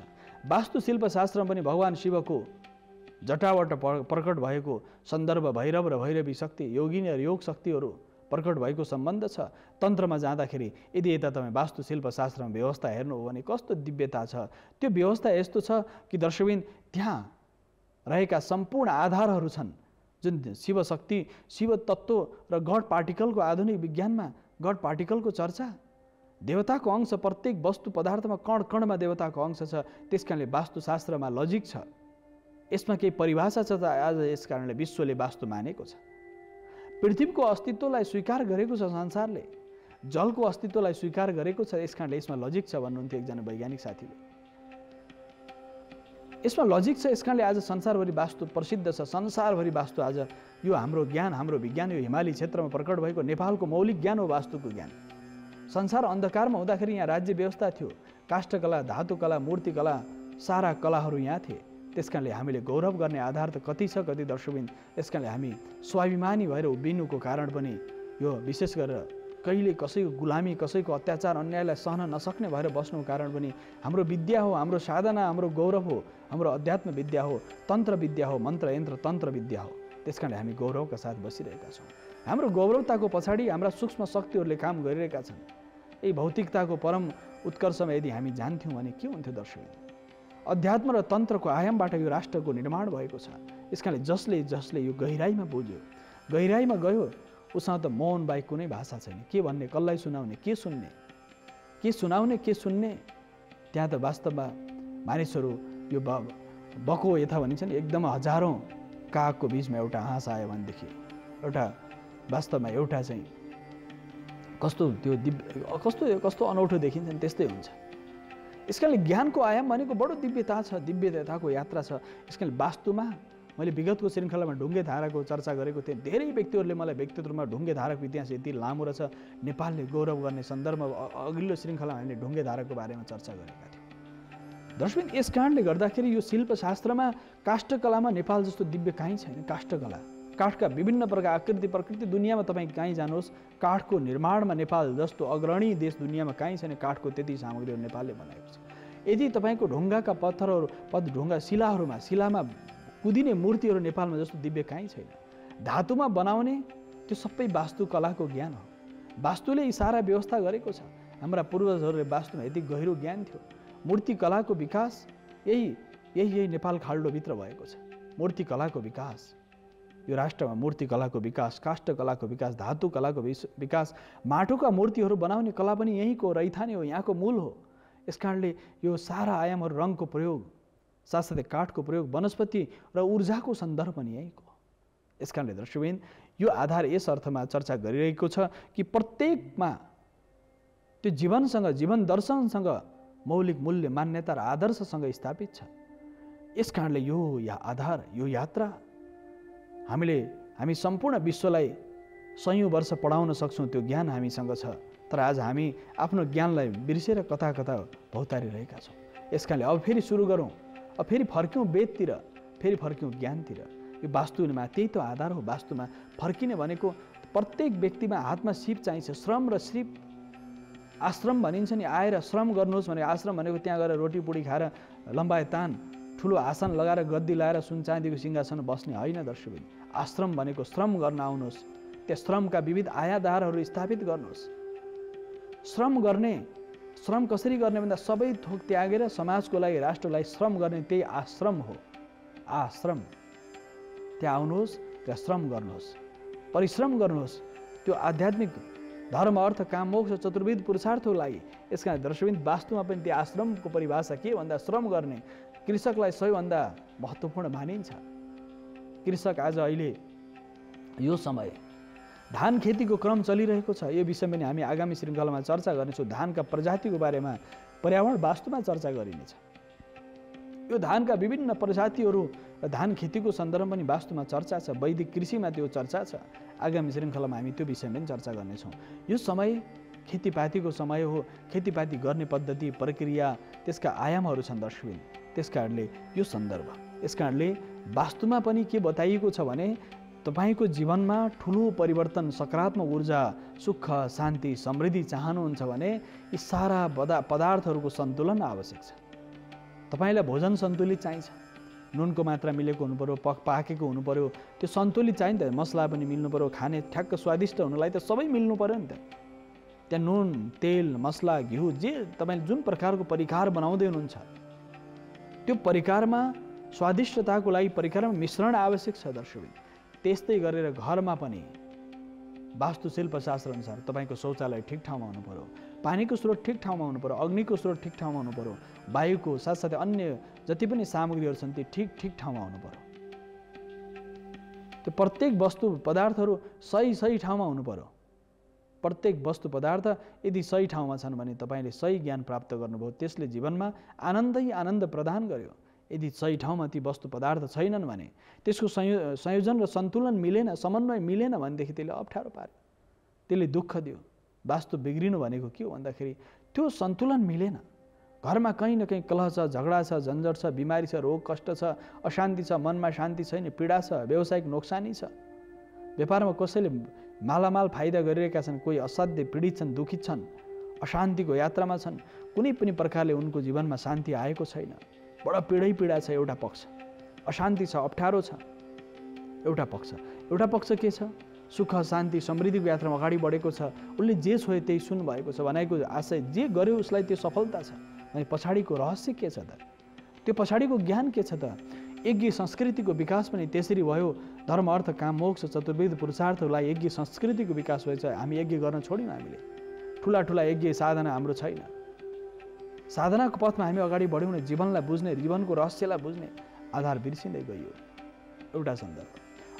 वास्तुशिल्पशास्त्रमा पनि भगवान शिवको जटाबाट प्रकट भएको सन्दर्भ भैरव र भैरवी शक्ति, योगिनी र योग शक्तिहरू प्रकट भएको सम्बन्ध छ। तन्त्रमा जाँदाखेरि यदि यता तपाईँ वास्तुशिल्पशास्त्रमा व्यवस्था हेर्नु हो भने कस्तो दिव्यता छ। त्यो व्यवस्था यस्तो छ कि दर्शकबिन त्यहाँ रहेका सम्पूर्ण आधारहरू छन् जुन शिव शक्ति, शिव तत्त्व र गड पार्टिकलको आधुनिक विज्ञानमा गड पार्टिकलको चर्चा, देवताको अंश प्रत्येक वस्तु पदार्थमा कण कणमा देवताको अंश छ। त्यस कारणले वास्तुशास्त्रमा लजिक छ, यसमा केही परिभाषा छ। त आज यस कारणले विश्वले वास्तु मानेको छ। पृथ्वीको अस्तित्वलाई स्वीकार गरेको छ संसारले, जलको अस्तित्वलाई स्वीकार गरेको छ। यस कारणले यसमा लजिक छ भन्नुहुन्थ्यो एकजना वैज्ञानिक साथीले। यसमा लजिक छ, यस कारणले आज संसारभरि वास्तु प्रसिद्ध छ। संसारभरि वास्तु आज यो हाम्रो ज्ञान, हाम्रो विज्ञान, यो हिमाली क्षेत्रमा प्रकट भएको नेपालको मौलिक ज्ञान हो वास्तुको ज्ञान। संसार अन्धकारमा हुँदाखेरि यहाँ राज्य व्यवस्था थियो। काष्ठकला, धातुकला, मूर्तिकला, सारा कलाहरू यहाँ थिए। त्यस कारणले हामीले गौरव गर्ने आधार त कति छ कति दर्शकबिन। यस कारणले हामी स्वाभिमानी भएर उभिनुको कारण पनि यो विशेष गरेर कहिले कसैको गुलामी, कसैको अत्याचार अन्यायलाई सहन नसक्ने भएर बस्नुको कारण पनि हाम्रो विद्या हो, हाम्रो साधना, हाम्रो गौरव हो, हाम्रो अध्यात्म विद्या हो, तन्त्र विद्या हो, मन्त्र यन्त्र तन्त्र विद्या हो। त्यस कारणले हामी गौरवका साथ बसिरहेका छौँ। हाम्रो गौरवताको पछाडि हाम्रा सूक्ष्म शक्तिहरूले काम गरिरहेका छन्। यही भौतिकताको परम उत्कर्षमा यदि हामी जान्थ्यौँ भने के हुन्थ्यो दर्शक? अध्यात्म र तन्त्रको आयामबाट यो राष्ट्रको निर्माण भएको छ। यसकारणले जसले यो गहिराइमा बुझ्यो, गहिराइमा गयो, उसँग त मौन बाहेक कुनै भाषा छैन। के भन्ने, कसलाई सुनाउने, के सुन्ने, के सुनाउने, के सुन्ने? त्यहाँ त वास्तवमा मानिसहरू यो बको यथा भनिन्छ नि, एकदम हजारौँ कागको बिचमा एउटा हाँस आयो भनेदेखि एउटा वास्तवमा एउटा चाहिँ कस्तो त्यो कस्तो अनौठो देखिन्छ नि, त्यस्तै हुन्छ। यसकारणले ज्ञानको आयाम भनेको बडो दिव्यता छ, दिव्यताको यात्रा छ। यसकारणले वास्तुमा मैले विगतको श्रृङ्खलामा ढुङ्गे धाराको चर्चा गरेको थिएँ। धेरै व्यक्तिहरूले मलाई व्यक्तिगत रूपमा ढुङ्गे धाराको इतिहास यति लामो रहेछ, नेपालले गौरव गर्ने सन्दर्भमा अघिल्लो श्रृङ्खलामा हामीले ढुङ्गे धाराको बारेमा चर्चा गरेका थियौँ। दर्शक, यस कारणले गर्दाखेरि यो शिल्पशास्त्रमा काष्ठकलामा नेपाल जस्तो दिव्य कहीँ छैन। काष्ठकला, काठका विभिन्न प्रकार आकृति प्रकृति, दुनियाँमा तपाईँ कहीँ जानुहोस्, काठको निर्माणमा नेपाल जस्तो अग्रणी देश दुनियाँमा कहीँ छैन। काठको त्यति सामग्रीहरू नेपालले बनाएको छ। यदि तपाईँको ढुङ्गाका पत्थरहरू, ढुङ्गा शिलामा कुदिने मूर्तिहरू नेपालमा जस्तो दिव्य कहीँ छैन। धातुमा बनाउने त्यो सबै वास्तुकलाको ज्ञान हो। वास्तुले यी सारा व्यवस्था गरेको छ। हाम्रा पूर्वजहरूले वास्तुमा यति गहिरो ज्ञान थियो। मूर्तिकलाको विकास यही नेपाल खाल्डोभित्र भएको छ। मूर्तिकलाको विकास, यो राष्ट्रमा मूर्तिकलाको विकास, काष्ठकलाको विकास, धातुकलाको विकास, माटोका मूर्तिहरू बनाउने कला पनि यहीँको रैथाने हो, यहाँको मूल हो। यस कारणले यो सारा आयामहरू, रङको प्रयोग, साथसाथै काठको प्रयोग, वनस्पति र ऊर्जाको सन्दर्भ पनि यहीँको। यस कारणले दर्शकबिन यो आधार यस अर्थमा चर्चा गरिरहेको छ कि प्रत्येकमा त्यो जीवनसँग, जीवन दर्शनसँग, मौलिक मूल्य, मान्यता र आदर्शसँग स्थापित छ। यस कारणले यो आधार, यो यात्रा हामी सम्पूर्ण विश्वलाई सयौँ वर्ष पढाउन सक्छौँ। त्यो ज्ञान हामीसँग छ। तर आज हामी आफ्नो ज्ञानलाई बिर्सेर कता भौतारिरहेका छौँ। यस कारणले अब फेरि सुरु गरौँ, अब फेरि फर्क्यौँ वेदतिर, फेरि फर्क्यौँ ज्ञानतिर। यो वास्तुमा त्यही त आधार हो। वास्तुमा फर्किने भनेको प्रत्येक व्यक्तिमा हातमा सिप चाहिन्छ। श्रम र सिप, आश्रम भनिन्छ नि, आएर श्रम गर्नुहोस् भने, आश्रम भनेको त्यहाँ गएर रोटी पुडी खाएर लम्बाए तान ठुलो आसन लगाएर गद्दी लगाएर सुन चाँदीको सिंहासन बस्ने होइन दर्शकबिन। आश्रम भनेको श्रम गर्न आउनुहोस्, त्यहाँ श्रमका विविध आयाधारहरू स्थापित गर्नुहोस्। श्रम कसरी गर्ने भन्दा सबै थोक त्यागेर समाजको लागि, राष्ट्रलाई श्रम गर्ने, त्यही आश्रम हो। आश्रम, त्यहाँ आउनुहोस्, त्यहाँ श्रम गर्नुहोस्, परिश्रम गर्नुहोस्। त्यो आध्यात्मिक धर्म, अर्थ, काम, मोक्ष, चतुर्विध पुरुषार्थको लागि। यसका दर्शकबिन वास्तुमा पनि त्यो आश्रमको परिभाषा के भन्दा श्रम गर्ने। कृषकलाई सबैभन्दा महत्त्वपूर्ण मानिन्छ। कृषक आज अहिले यो समय धान खेतीको क्रम चलिरहेको छ। यो विषयमा पनि हामी आगामी श्रृङ्खलामा चर्चा गर्नेछौँ। धानका प्रजातिको बारेमा पर्यावरण वास्तुमा चर्चा गरिनेछ। यो धानका विभिन्न प्रजातिहरू र धान खेतीको सन्दर्भमा पनि वास्तुमा चर्चा छ। वैदिक कृषिमा त्यो चर्चा छ। आगामी श्रृङ्खलामा हामी त्यो विषयमा पनि चर्चा गर्नेछौँ। यो समय खेतीपातीको समय हो। खेतीपाती गर्ने पद्धति, प्रक्रिया, त्यसका आयामहरू छन् दर्शकबिन। त्यस कारणले यो सन्दर्भ, यस कारणले वास्तुमा पनि के बताइएको छ भने तपाईको जीवनमा ठुलो परिवर्तन, सकारात्मक ऊर्जा, सुख, शान्ति, समृद्धि चाहनुहुन्छ भने यी सारा पदार्थहरूको सन्तुलन आवश्यक छ। तपाईलाई भोजन सन्तुलित चाहिन्छ, नुनको मात्रा मिलेको हुनु पर्यो, पाकेको हुनु पर्यो, त्यो सन्तुलित चाहिन्छ। मसला पनि मिल्नु पर्यो, खाने ठ्याक्क स्वादिष्ट हुनुलाई त सबै मिल्नु पर्यो नि त। त्यहाँ नुन, तेल, मसला, घिउ, जे तपाईले जुन प्रकारको परिकार बनाउँदै हुनुहुन्छ त्यो परिकारमा स्वादिष्टताको लागि परिकारमा मिश्रण आवश्यक छ दर्शकवृन्द। त्यस्तै गरेर घरमा पनि वास्तुशिल्पशास्त्र अनुसार तपाईको शौचालय ठिक ठाउँमा हुनु पर्यो, पानीको स्रोत ठिक ठाउँमा हुनु पर्यो, अग्निको स्रोत ठिक ठाउँमा हुनु पर्यो, वायुको साथसाथै अन्य जति पनि सामग्रीहरू छन् ती ठिक ठाउँमा हुनु पर्यो। त्यो प्रत्येक वस्तु पदार्थहरू सही ठाउँमा हुनु पर्यो। प्रत्येक वस्तु पदार्थ यदि सही ठाउँमा छन् भने तपाईले सही ज्ञान प्राप्त गर्नुभयो, त्यसले जीवनमा आनन्दै आनन्द प्रदान गर्यो। यदि सही ठाउँमा ती वस्तु पदार्थ छैनन् भने, त्यसको संयोजन र सन्तुलन मिलेन, समन्वय मिलेन भनेदेखि त्यसले अप्ठ्यारो पार्यो, त्यसले दुःख दियो। वास्तु बिग्रिनु भनेको के हो भन्दाखेरि त्यो सन्तुलन मिलेन। घरमा कहीँ न कहीँ कलह छ, झगडा छ, झन्झट छ, बिमारी छ, रोग कष्ट छ, अशान्ति छ, मनमा शान्ति छैन, पीडा छ, व्यावसायिक नोक्सानी छ, व्यापारमा कसैले मालामाल फाइदा गरिरहेका छन्, कोही असाध्य पीडित छन्, दुखित छन्, अशान्तिको यात्रामा छन्, कुनै पनि प्रकारले उनको जीवनमा शान्ति आएको छैन, बडा पीडा छ। एउटा पक्ष अशान्ति छ, अप्ठ्यारो छ। एउटा पक्ष के छ? सुख, शान्ति, समृद्धिको यात्रामा अगाडि बढेको छ। उसले जे छोए त्यही सुन भएको छ, भनेको आशय जे गर्यो उसलाई त्यो सफलता छ। अनि पछाडिको रहस्य के छ त? त्यो पछाडिको ज्ञान के छ त? यज्ञ संस्कृतिको विकास पनि त्यसरी भयो। धर्म, अर्थ, काम, मोक्ष, चतुर्विध पुरुषार्थहरूलाई यज्ञ संस्कृतिको विकास भएछ। हामी यज्ञ गर्न छोड्यौँ। हामीले ठुला यज्ञ साधना हाम्रो छैन। साधनाको पथमा हामी अगाडि बढ्यौँ भने जीवनलाई बुझ्ने, जीवनको रहस्यलाई बुझ्ने आधार बिर्सिँदै गइयो। एउटा सन्दर्भ।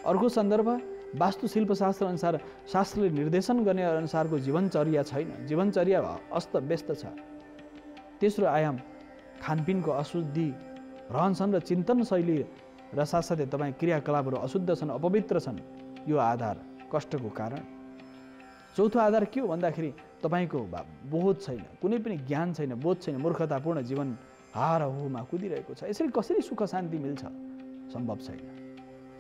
अर्को सन्दर्भ, वास्तुशिल्पशास्त्र अनुसार शास्त्रले निर्देशन गर्ने अनुसारको जीवनचर्या छैन, जीवनचर्या अस्तव्यस्त छ। तेस्रो आयाम, खानपिनको अशुद्धि, रहनसहन र चिन्तन शैली र साथसाथै तपाईँ क्रियाकलापहरू अशुद्ध छन्, अपवित्र छन्, यो आधार कष्टको कारण। चौथो आधार के हो भन्दाखेरि तपाईको बोध छैन, कुनै पनि ज्ञान छैन, बोध छैन, मूर्खतापूर्ण जीवन हारहुमा कुदिरहेको छ। यसरी कसरी सुख शान्ति मिल्छ? सम्भव छैन।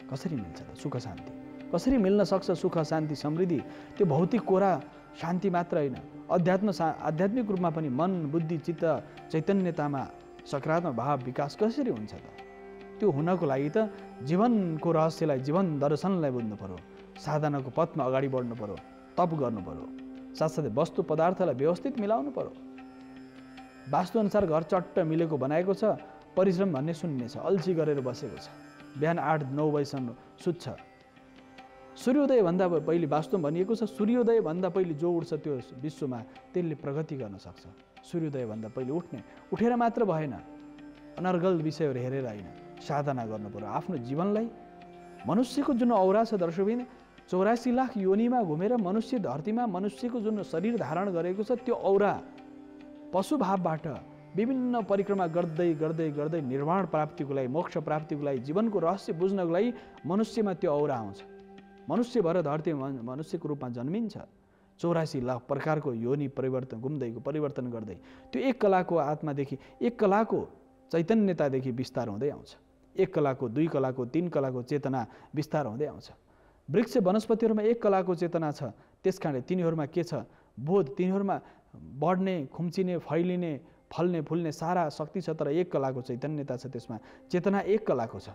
कसरी मिल्छ त सुख शान्ति? कसरी मिल्न सक्छ सुख शान्ति समृद्धि? त्यो भौतिक कोरा शान्ति मात्र होइन, आध्यात्मिक रूपमा पनि मन, बुद्धि, चित्त, चैतन्यतामा सकारात्मक भाव विकास कसरी हुन्छ त? त्यो हुनको लागि त जीवनको रहस्यलाई, जीवन दर्शनलाई बुझ्नु पर्यो, साधनाको पथमा अगाडि बढ्नु पर्यो, तप गर्नु पर्यो, साथसाथै वस्तु पदार्थलाई व्यवस्थित मिलाउनु पर्यो। वास्तुअनुसार घर चट्ट मिलेको बनाएको छ, परिश्रम भन्ने शून्य छ, अल्छी गरेर बसेको छ, बिहान 8-9 बजीसम्म सुत्छ। सूर्योदयभन्दा पहिले वास्तुमा भनिएको छ, सूर्योदयभन्दा पहिले जो उठ्छ त्यो विश्वमा त्यसले प्रगति गर्न सक्छ। सूर्योदयभन्दा पहिले उठेर मात्र भएन, अनर्गल विषयहरू हेरेर होइन, साधना गर्नु पर्यो। आफ्नो जीवनलाई, मनुष्यको जुन औरा छ दर्शकबिन, 84 लाख योनिमा घुमेर मनुष्य धरतीमा मनुष्यको जुन शरीर धारण गरेको छ, त्यो औरा पशुभावबाट विभिन्न परिक्रमा गर्दै गर्दै गर्दै निर्वाण प्राप्तिको लागि, मोक्ष प्राप्तिको लागि, जीवनको रहस्य बुझ्नको लागि मनुष्यमा त्यो औरा आउँछ। मनुष्य भएर धरतीमा मनुष्यको रूपमा जन्मिन्छ। 84 लाख प्रकारको योनि परिवर्तन गर्दै त्यो एक कलाको आत्मादेखि, एक कलाको चैतन्यतादेखि विस्तार हुँदै आउँछ। एक कलाको, 2 कलाको, 3 कलाको चेतना विस्तार हुँदै आउँछ। वृक्ष वनस्पतिहरूमा एक कलाको चेतना छ, त्यस कारणले तिनीहरूमा के छ? बोध। तिनीहरूमा बढ्ने, खुम्चिने, फैलिने, फल्ने, फुल्ने सारा शक्ति छ, तर एक कलाको चैतन्यता छ, त्यसमा चेतना एक कलाको छ,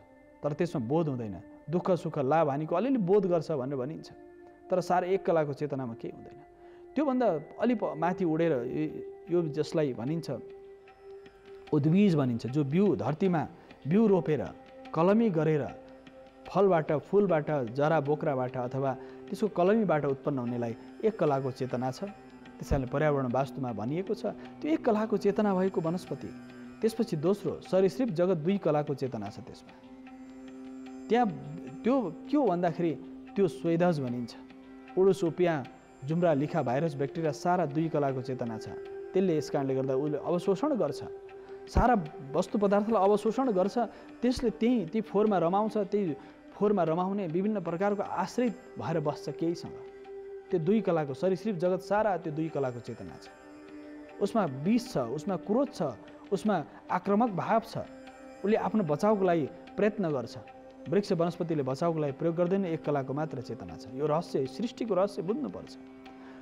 तर त्यसमा बोध हुँदैन। दुःख सुख लाभ हानिको अलिअलि बोध गर्छ भनेर भनिन्छ, तर सारा एक कलाको चेतनामा केही हुँदैन। त्योभन्दा अलि माथि उडेर यो जसलाई भनिन्छ उद्भिज भनिन्छ, जो बिउ धरतीमा बिउ रोपेर कलमी गरेर फलबाट, फुलबाट, जरा बोक्राबाट अथवा त्यसको कलमीबाट उत्पन्न हुनेलाई एक कलाको चेतना छ। त्यसैले पर्यावरण वास्तुमा भनिएको छ त्यो एक कलाको चेतना भएको वनस्पति। त्यसपछि दोस्रो, सरीसृप जगत 2 कलाको चेतना छ त्यसमा। त्यहाँ त्यो के हो भन्दाखेरि त्यो स्वेदज भनिन्छ। ओडोसोपिया, जुम्रा, लिखा, भाइरस, ब्याक्टेरिया सारा 2 कलाको चेतना छ। त्यसले यस कारणले गर्दा उसले अवशोषण गर्छ, सारा वस्तु पदार्थलाई अवशोषण गर्छ। त्यसले ती फोहोरमा रमाउँछ, त्यही फोहोरमा रमाउने विभिन्न प्रकारको आश्रित भएर बस्छ केहीसँग। त्यो 2 कलाको सरीसृप जगत सारा त्यो 2 कलाको चेतना छ। उसमा विष छ, उसमा क्रोध छ, उसमा आक्रामक भाव छ। उसले आफ्नो बचाउको लागि प्रयत्न गर्छ। वृक्ष वनस्पतिले बचाउको लागि प्रयोग गर्दैन, एक कलाको मात्र चेतना छ। यो रहस्य, सृष्टिको रहस्य बुझ्नुपर्छ।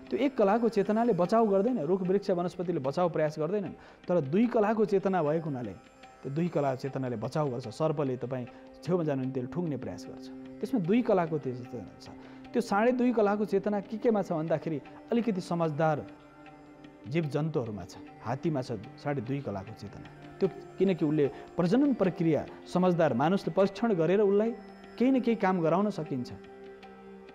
त्यो एक कलाको चेतनाले बचाउ गर्दैन, रुख वृक्ष वनस्पतिले बचाउ प्रयास गर्दैनन्, तर दुई कलाको चेतना भएको हुनाले त्यो दुई कलाको चेतनाले बचाउ गर्छ। सर्पले तपाईँ छेउमा जानु भने त्यसले ठुङ्ने प्रयास गर्छ, त्यसमा दुई कलाको चेतना छ। त्यो 2.5 कलाको चेतना केमा छ भन्दाखेरि अलिकति समझदार जीव जन्तुहरूमा छ, हात्तीमा छ 2.5 कलाको चेतना। त्यो किनकि उसले प्रजनन प्रक्रिया समझदार मानुसले परीक्षण गरेर उसलाई केही न केही काम गराउन सकिन्छ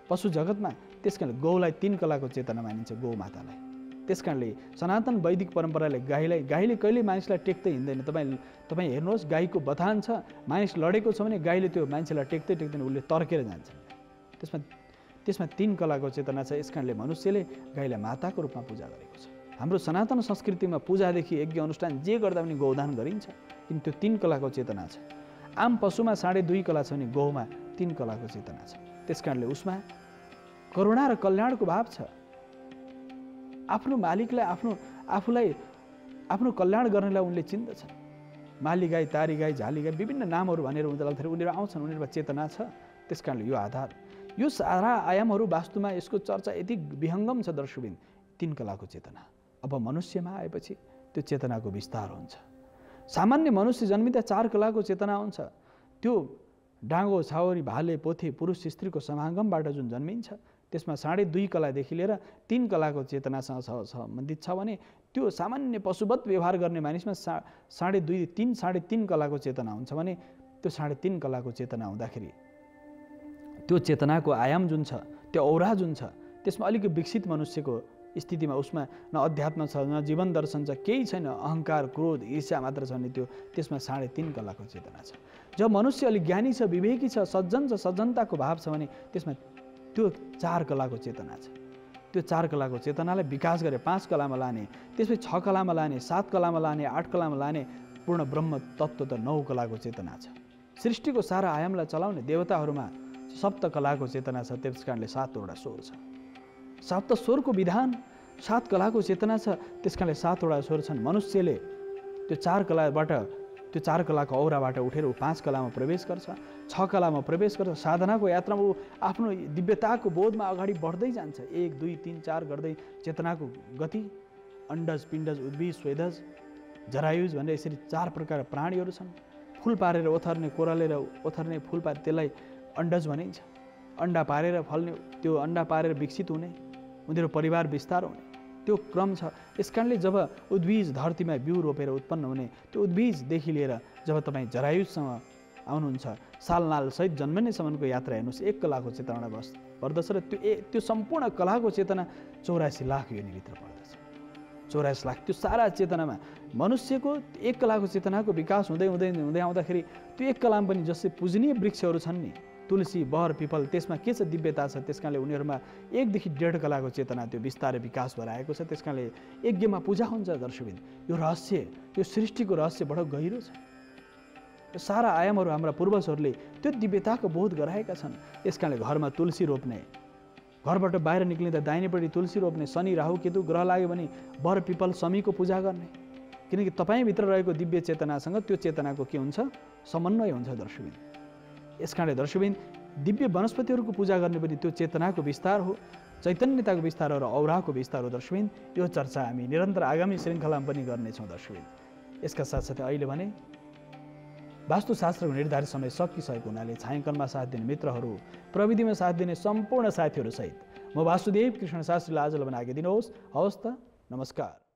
पशु जगतमा। त्यसकारणले गौलाई 3 कलाको चेतना मानिन्छ, गौ मातालाई। त्यसकारणले सनातन वैदिक परम्पराले गाईले कहिले मानिसलाई टेक्दै हिँड्दैन। तपाईँ हेर्नुहोस्, गाईको बथान छ, मानिस लडेको छ भने गाईले त्यो मान्छेलाई टेक्दै उसले तर्केर जान्छ। त्यसमा 3 कलाको चेतना छ। यसकारणले मनुष्यले गाईलाई माताको रूपमा पूजा गरेको छ। हाम्रो सनातन संस्कृतिमा पूजादेखि यज्ञ अनुष्ठान जे गर्दा पनि गौदान गरिन्छ, किन त्यो 3 कलाको चेतना छ। आम पशुमा 2.5 कला छ भने गौमा 3 कलाको चेतना छ। त्यसकारणले उसमा करुणा र कल्याणको भाव छ। आफ्नो मालिकलाई आफूलाई आफ्नो कल्याण गर्नलाई उनले चिन्दछन्। माली गाई, तारी गाई, झाली गाई, विभिन्न नामहरू भनेर उनीहरू आउँछन्, उनीहरूमा चेतना छ। त्यसकारणले यो आधार, यो सारा आयामहरू वास्तुमा यसको चर्चा यति विहङ्गम छ दर्शकबिन, 3 कलाको चेतना। अब मनुष्यमा आएपछि त्यो चेतनाको विस्तार हुन्छ। सामान्य मनुष्य जन्मिँदा 4 कलाको चेतना हुन्छ। त्यो डाँगो, छाउरी, भाले, पोथे, पुरुष स्त्रीको समागमबाट जुन जन्मिन्छ त्यसमा 2.5 कलादेखि लिएर 3 कलाको चेतनासँग सम्बन्धित छ भने त्यो सामान्य पशुवत व्यवहार गर्ने मानिसमा 3.5 कलाको चेतना हुन्छ भने त्यो 3.5 कलाको चेतना हुँदाखेरि त्यो चेतनाको आयाम जुन छ, त्यो औरा जुन छ, त्यसमा अलिक विकसित मनुष्यको स्थितिमा उसमा न अध्यात्म छ, न जीवन दर्शन छ, केही छैन, अहङ्कार, क्रोध, ईर्ष्या मात्र छ भने त्यसमा 3.5 कलाको चेतना छ। जब मनुष्य अलिक ज्ञानी छ, विवेकी छ, सज्जन छ, सज्जनताको भाव छ भने त्यसमा त्यो 4 कलाको चेतना छ। त्यो 4 कलाको चेतनालाई विकास गरे 5 कलामा लाने, त्यसपछि 6 कलामा लाने, 7 कलामा लाने, 8 कलामा लाने, पूर्ण ब्रह्म तत्त्व त 9 कलाको चेतना छ। सृष्टिको सारा आयामलाई चलाउने देवताहरूमा 7 कलाको चेतना छ। त्यसकारणले 7वटा स्वर छ। 7 स्वरको विधान, 7 कलाको चेतना छ। त्यसकारणले 7वटा स्वर छन्। मनुष्यले त्यो 4 कलाबाट, त्यो 4 कलाको औराबाट उठेर ऊ 5 कलामा प्रवेश गर्छ, 6 कलामा प्रवेश गर्छ। साधनाको यात्रामा ऊ आफ्नो दिव्यताको बोधमा अगाडि बढ्दै जान्छ। 1, 2, 3, 4 गर्दै चेतनाको गति, अण्डज, पिण्डज, उद्भिज, स्वेदज, जरायुज भनेर यसरी 4 प्रकारका प्राणीहरू छन्। फुल पारेर ओथर्ने, कोरालेर ओथर्ने, फुल पारे त्यसलाई अण्डज भनिन्छ। अन्डा पारेर फल्ने, त्यो अन्डा पारेर विकसित हुने, उनीहरू परिवार विस्तार हुने त्यो क्रम छ। यसकारणले जब उद्भिज धरतीमा बिउ रोपेर उत्पन्न हुने, त्यो उद्भिजदेखि लिएर जब तपाईँ जरायुजसँग आउनुहुन्छ, सालनाल सहित जन्मनेसम्मको यात्रा हेर्नुहोस्, 1 कलाको चेतना पर्दछ र त्यो सम्पूर्ण कलाको चेतना 84 लाख योनिभित्र पर्दछ। 84 लाख त्यो सारा चेतनामा मनुष्यको 1 कलाको चेतनाको विकास हुँदै आउँदाखेरि त्यो 1 कलामा पनि जस्तै पूजनीय वृक्षहरू छन् नि, तुलसी, बर, पिपल, त्यसमा के छ, दिव्यता छ। त्यसकारणले उनीहरूमा 1 देखि 1.5 कलाको चेतना त्यो बिस्तारै विकास भएर आएको छ। त्यसकारणले यज्ञमा पूजा हुन्छ दर्शकबिन। यो रहस्य, यो सृष्टिको रहस्य बडो गहिरो छ। यो सारा आयामहरू हाम्रा पूर्वजहरूले त्यो दिव्यताको बोध गराएका छन्। यसकारणले घरमा तुलसी रोप्ने, घरबाट बाहिर निक्लिँदा दाहिनेपट्टि तुलसी रोप्ने, शनि, राहु, केतु ग्रह लाग्यो भने बर, पिपल, शमीको पूजा गर्ने, किनकि तपाईँभित्र रहेको दिव्य चेतनासँग त्यो चेतनाको के हुन्छ, समन्वय हुन्छ दर्शकबिन। यसकारणले दर्शकबिन दिव्य वनस्पतिहरूको पूजा गर्ने पनि त्यो चेतनाको विस्तार हो, चैतन्यताको विस्तार हो र औराको विस्तार हो दर्शकबिन। यो चर्चा हामी निरन्तर आगामी श्रृङ्खलामा पनि गर्नेछौँ दर्शकबिन। यसका साथसाथै अहिले भने वास्तुशास्त्रको निर्धारित समय सकिसकेको हुनाले छायाङ्कनमा साथ दिने मित्रहरू, प्रविधिमा साथ दिने सम्पूर्ण साथीहरूसहित म वासुदेव कृष्ण शास्त्रीलाई आजलाई भने आज्ञा दिनुहोस्। हवस् त, नमस्कार।